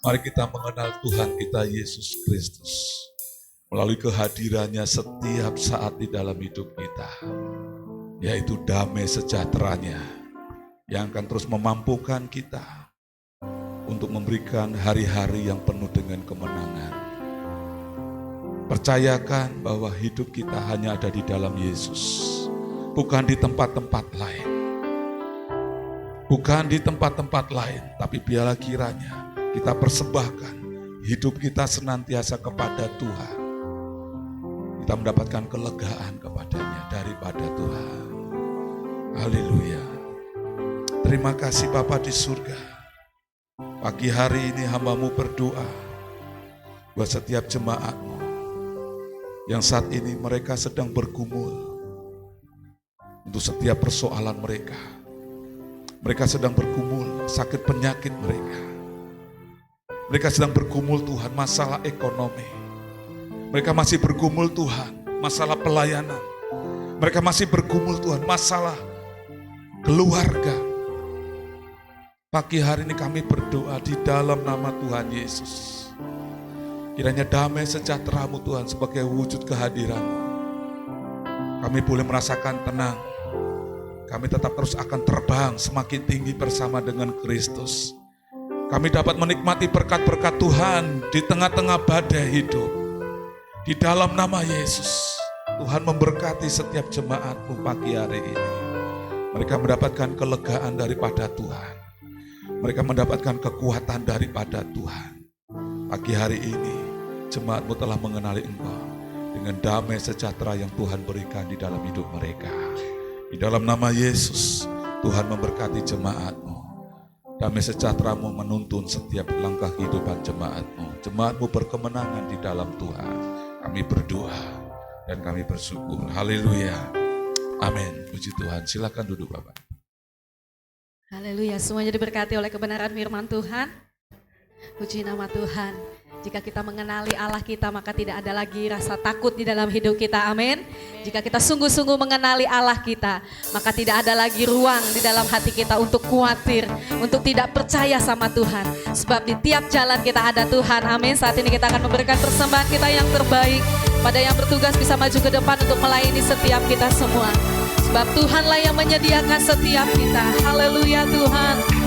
Mari kita mengenal Tuhan kita Yesus Kristus melalui kehadirannya setiap saat di dalam hidup kita, yaitu damai sejahteranya yang akan terus memampukan kita untuk memberikan hari-hari yang penuh dengan kemenangan. Percayakan bahwa hidup kita hanya ada di dalam Yesus, bukan di tempat-tempat lain. Bukan di tempat-tempat lain, tapi biarlah kiranya kita persembahkan hidup kita senantiasa kepada Tuhan. Kita mendapatkan kelegaan kepadanya daripada Tuhan. Haleluya. Terima kasih Bapa di surga. Pagi hari ini hamba-Mu berdoa buat setiap jemaat-Mu yang saat ini mereka sedang bergumul untuk setiap persoalan mereka. Mereka sedang bergumul sakit penyakit mereka. Mereka sedang bergumul Tuhan masalah ekonomi. Mereka masih bergumul Tuhan masalah pelayanan. Mereka masih bergumul Tuhan masalah keluarga. Pagi hari ini kami berdoa di dalam nama Tuhan Yesus. Kiranya damai sejahtera-Mu Tuhan sebagai wujud kehadiran-Mu. Kami boleh merasakan tenang. Kami tetap terus akan terbang semakin tinggi bersama dengan Kristus. Kami dapat menikmati berkat-berkat Tuhan di tengah-tengah badai hidup. Di dalam nama Yesus, Tuhan memberkati setiap jemaat-Mu pagi hari ini. Mereka mendapatkan kelegaan daripada Tuhan. Mereka mendapatkan kekuatan daripada Tuhan. Pagi hari ini, jemaat-Mu telah mengenali Engkau dengan damai sejahtera yang Tuhan berikan di dalam hidup mereka. Di dalam nama Yesus, Tuhan memberkati jemaat-Mu. Damai sejahtera-Mu menuntun setiap langkah kehidupan jemaat-Mu. Jemaat-Mu berkemenangan di dalam Tuhan. Kami berdoa dan kami bersyukur. Haleluya. Amin. Puji Tuhan. Silakan duduk Bapak. Haleluya. Semuanya diberkati oleh kebenaran firman Tuhan. Puji nama Tuhan. Jika kita mengenali Allah kita, maka tidak ada lagi rasa takut di dalam hidup kita. Amin. Jika kita sungguh-sungguh mengenali Allah kita, maka tidak ada lagi ruang di dalam hati kita untuk khawatir, untuk tidak percaya sama Tuhan. Sebab di tiap jalan kita ada Tuhan. Amin. Saat ini kita akan memberikan persembahan kita yang terbaik. Pada yang bertugas bisa maju ke depan untuk melayani setiap kita semua. Sebab Tuhanlah yang menyediakan setiap kita. Haleluya Tuhan.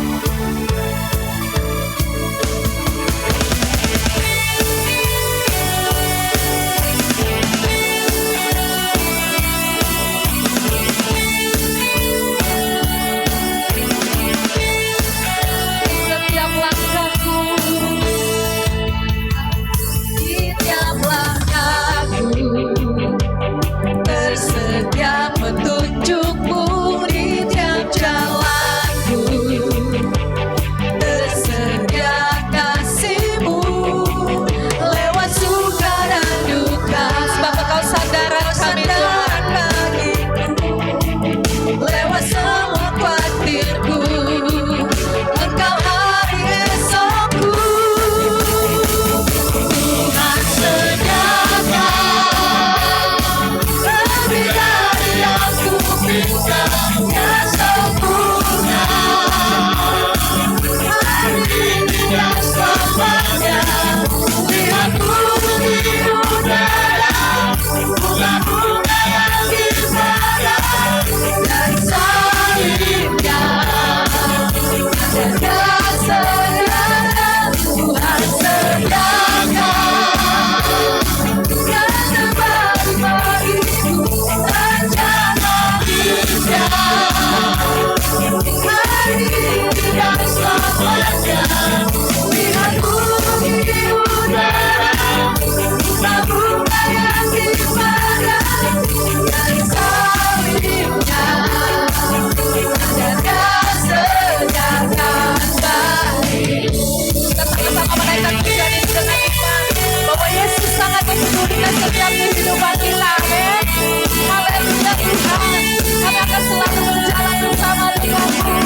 Bersedia petunjuk-Mu di tiap jalanku. sediakan, Tuhan sediakan yang terbaik bagiku, rencana indah. Hari ini dan selamanya, lihat bumi di udara, bunga yang dimana, dan salibnya ada sediakan baik. Kita sama-sama menaikkan pujian ini dengan iman bahwa Yesus sangat mempedulikan setiap kehidupan kita. Amin. Haleluya Tuhan, kami akan selalu berjalan bersama denganmu.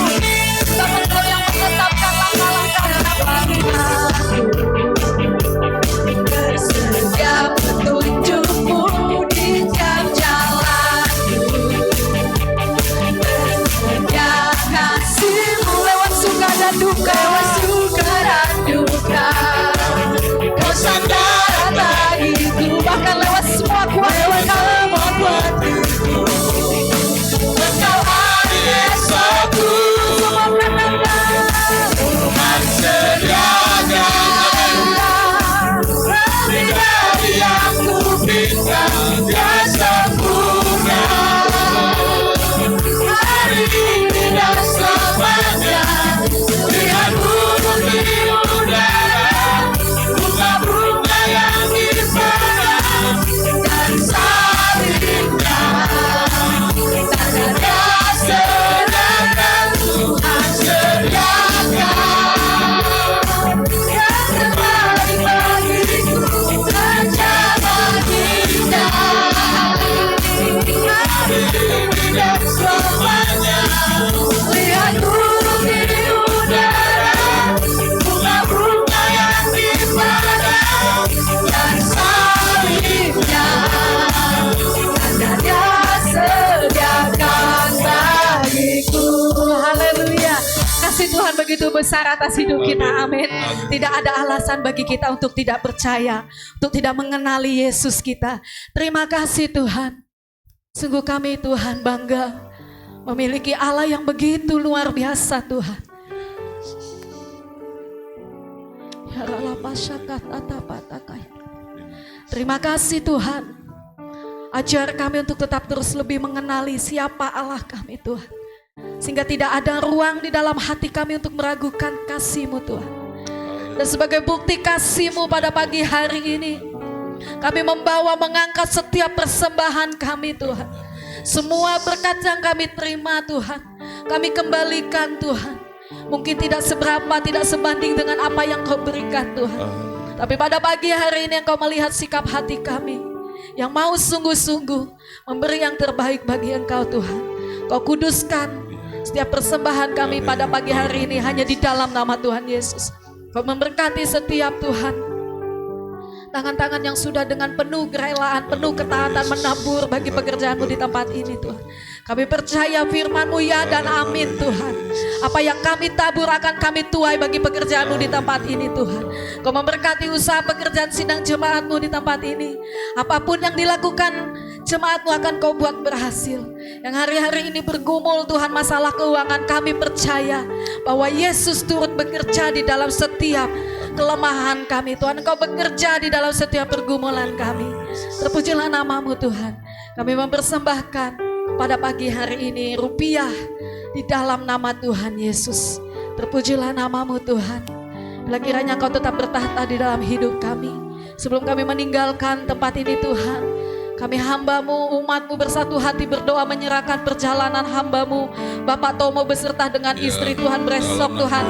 Sebab Engkau yang menetapkan langkah-langkah dalam hidupku. Bersedia petunjukmu di tiap jalanku. Bersedia kasihmu lewat suka dan duka, lewat suka dan duka. Kau sandaran bagiku, bahkan lewat semua kuasa. Engkau hari esokku, semua kenangan Tuhan sediakan. Lebih dari yang kupikirkan, Dia sempurna. Hari ini dan selamanya, lihat burung di udara, bunga-bunga yang dimana, dan salibnya. Tanda sediakan, Tuhan sediakan yang terbaik bagiku, rencana indah. Hari ini dan selamanya, lihat burung di udara, bunga-bunga yang dimana, dan salibnya. Tandanya sediakan bagiku. Haleluya. Kasih Tuhan begitu besar atas hidup kita. Amin. Tidak ada alasan bagi kita untuk tidak percaya, untuk tidak mengenali Yesus kita. Terima kasih Tuhan. Sungguh kami Tuhan bangga memiliki Allah yang begitu luar biasa Tuhan. Ya Allah, terima kasih Tuhan. Ajar kami untuk tetap terus lebih mengenali siapa Allah kami Tuhan. Sehingga tidak ada ruang di dalam hati kami untuk meragukan kasih-Mu Tuhan. Dan sebagai bukti kasih-Mu pada pagi hari ini, kami membawa mengangkat setiap persembahan kami Tuhan. Semua berkat yang kami terima Tuhan, kami kembalikan Tuhan. Mungkin tidak seberapa, tidak sebanding dengan apa yang Kau berikan Tuhan. Tapi pada pagi hari ini Engkau melihat sikap hati kami yang mau sungguh-sungguh memberi yang terbaik bagi Engkau Tuhan. Kau kuduskan setiap persembahan kami pada pagi hari ini hanya di dalam nama Tuhan Yesus. Kau memberkati setiap Tuhan tangan-tangan yang sudah dengan penuh kerelaan, penuh ketaatan menabur bagi pekerjaan-Mu di tempat ini Tuhan. Kami percaya firman-Mu ya dan amin Tuhan. Apa yang kami tabur akan kami tuai bagi pekerjaan-Mu di tempat ini Tuhan. Kau memberkati usaha pekerjaan sidang jemaat-Mu di tempat ini. Apapun yang dilakukan jemaat-Mu akan Kau buat berhasil. Yang hari-hari ini bergumul Tuhan masalah keuangan, kami percaya bahwa Yesus turut bekerja di dalam setiap kelemahan kami Tuhan. Engkau bekerja di dalam setiap pergumulan kami. Terpujilah nama-Mu Tuhan. Kami mempersembahkan pada pagi hari ini rupiah di dalam nama Tuhan Yesus. Terpujilah nama-Mu Tuhan. Bila kiranya Kau tetap bertahta di dalam hidup kami. Sebelum kami meninggalkan tempat ini Tuhan, kami hamba-Mu, umat-Mu bersatu hati berdoa menyerahkan perjalanan hamba-Mu Bapak Tomo beserta dengan istri Tuhan besok Tuhan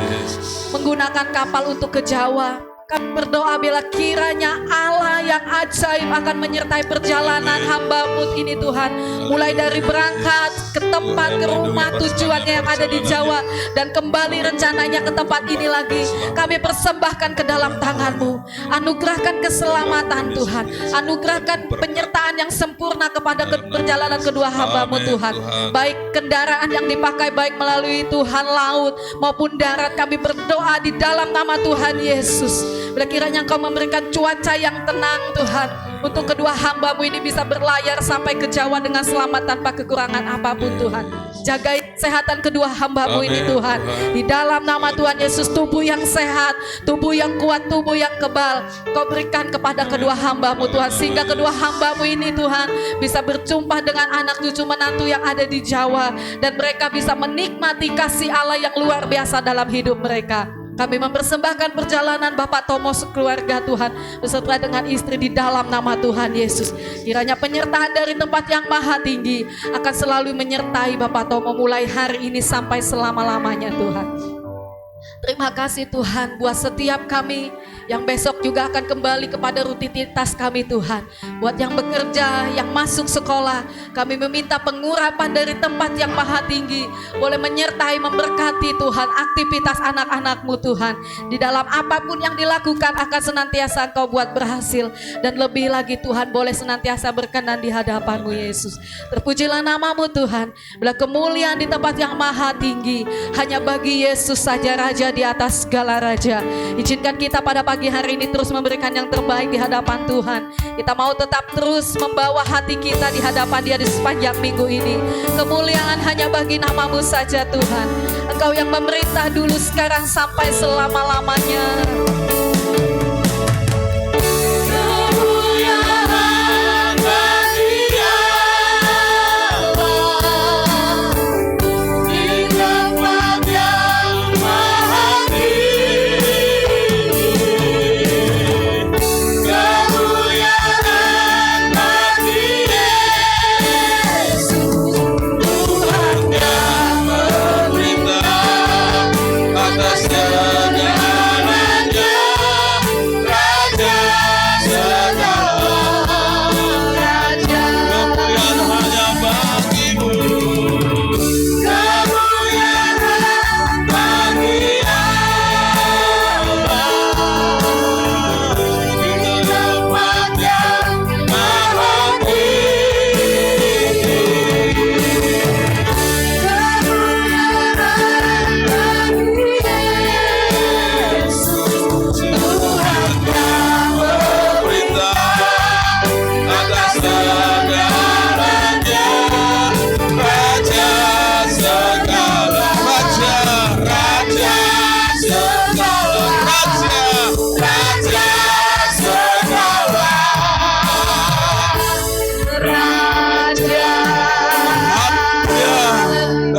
menggunakan kapal untuk ke Jawa. Kami berdoa bila kiranya Allah yang ajaib akan menyertai perjalanan hamba-Mu ini Tuhan. Mulai dari berangkat ke tempat, ke rumah tujuannya yang ada di Jawa. Dan kembali rencananya ke tempat ini lagi. Kami persembahkan ke dalam tangan-Mu. Anugerahkan keselamatan Tuhan. Anugerahkan penyertaan yang sempurna kepada perjalanan kedua hamba-Mu Tuhan. Baik kendaraan yang dipakai, baik melalui Tuhan laut maupun darat. Kami berdoa di dalam nama Tuhan Yesus. Bila kiranya Engkau memberikan cuaca yang tenang Tuhan, untuk kedua hamba-Mu ini bisa berlayar sampai ke Jawa dengan selamat tanpa kekurangan apapun Tuhan. Jaga kesehatan kedua hamba-Mu ini Amin, Tuhan. Tuhan. Di dalam nama Tuhan Yesus, tubuh yang sehat, tubuh yang kuat, tubuh yang kebal, Kau berikan kepada kedua hamba-Mu Tuhan. Sehingga kedua hamba-Mu ini Tuhan bisa berjumpa dengan anak cucu menantu yang ada di Jawa. Dan mereka bisa menikmati kasih Allah yang luar biasa dalam hidup mereka. Kami mempersembahkan perjalanan Bapak Tomo sekeluarga Tuhan beserta dengan istri di dalam nama Tuhan Yesus. Kiranya penyertaan dari tempat yang maha tinggi akan selalu menyertai Bapak Tomo mulai hari ini sampai selama-lamanya Tuhan. Terima kasih Tuhan buat setiap kami yang besok juga akan kembali kepada rutinitas kami Tuhan. Buat yang bekerja, yang masuk sekolah, kami meminta pengurapan dari tempat yang maha tinggi. Boleh menyertai, memberkati Tuhan aktivitas anak-anak-Mu Tuhan. Di dalam apapun yang dilakukan akan senantiasa Engkau buat berhasil. Dan lebih lagi Tuhan boleh senantiasa berkenan di hadapan-Mu Yesus. Terpujilah nama-Mu Tuhan. Bila kemuliaan di tempat yang maha tinggi hanya bagi Yesus saja, Raja di atas segala raja. Izinkan kita pada pagi hari ini terus memberikan yang terbaik di hadapan Tuhan. Kita mau tetap terus membawa hati kita di hadapan Dia di sepanjang minggu ini. Kemuliaan hanya bagi nama-Mu saja Tuhan. Engkau yang memerintah dulu, sekarang, sampai selama-lamanya.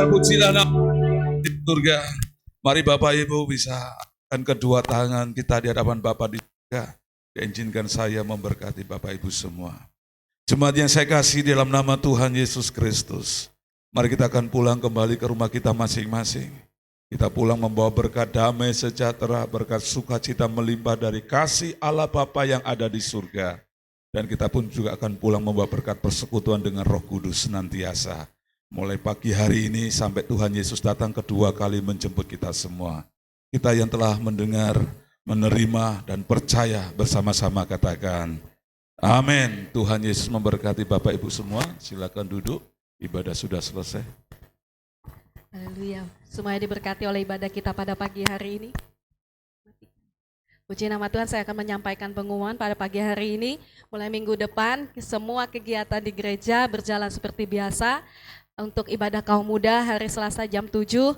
Terpujilah nama di surga. Mari Bapak Ibu bisa angkat kedua tangan kita di hadapan Bapak di surga. Diizinkan saya memberkati Bapak Ibu semua. Jemaat yang saya kasih dalam nama Tuhan Yesus Kristus. Mari kita akan pulang kembali ke rumah kita masing-masing. Kita pulang membawa berkat damai sejahtera, berkat sukacita melimpah dari kasih Allah Bapa yang ada di surga. Dan kita pun juga akan pulang membawa berkat persekutuan dengan Roh Kudus senantiasa. Mulai pagi hari ini sampai Tuhan Yesus datang kedua kali menjemput kita semua. Kita yang telah mendengar, menerima, dan percaya bersama-sama katakan, amin. Tuhan Yesus memberkati Bapak Ibu semua. Silakan duduk, ibadah sudah selesai. Haleluya. Semuanya diberkati oleh ibadah kita pada pagi hari ini. Puji nama Tuhan, saya akan menyampaikan pengumuman pada pagi hari ini. Mulai minggu depan, semua kegiatan di gereja berjalan seperti biasa. Untuk ibadah kaum muda hari Selasa jam 7,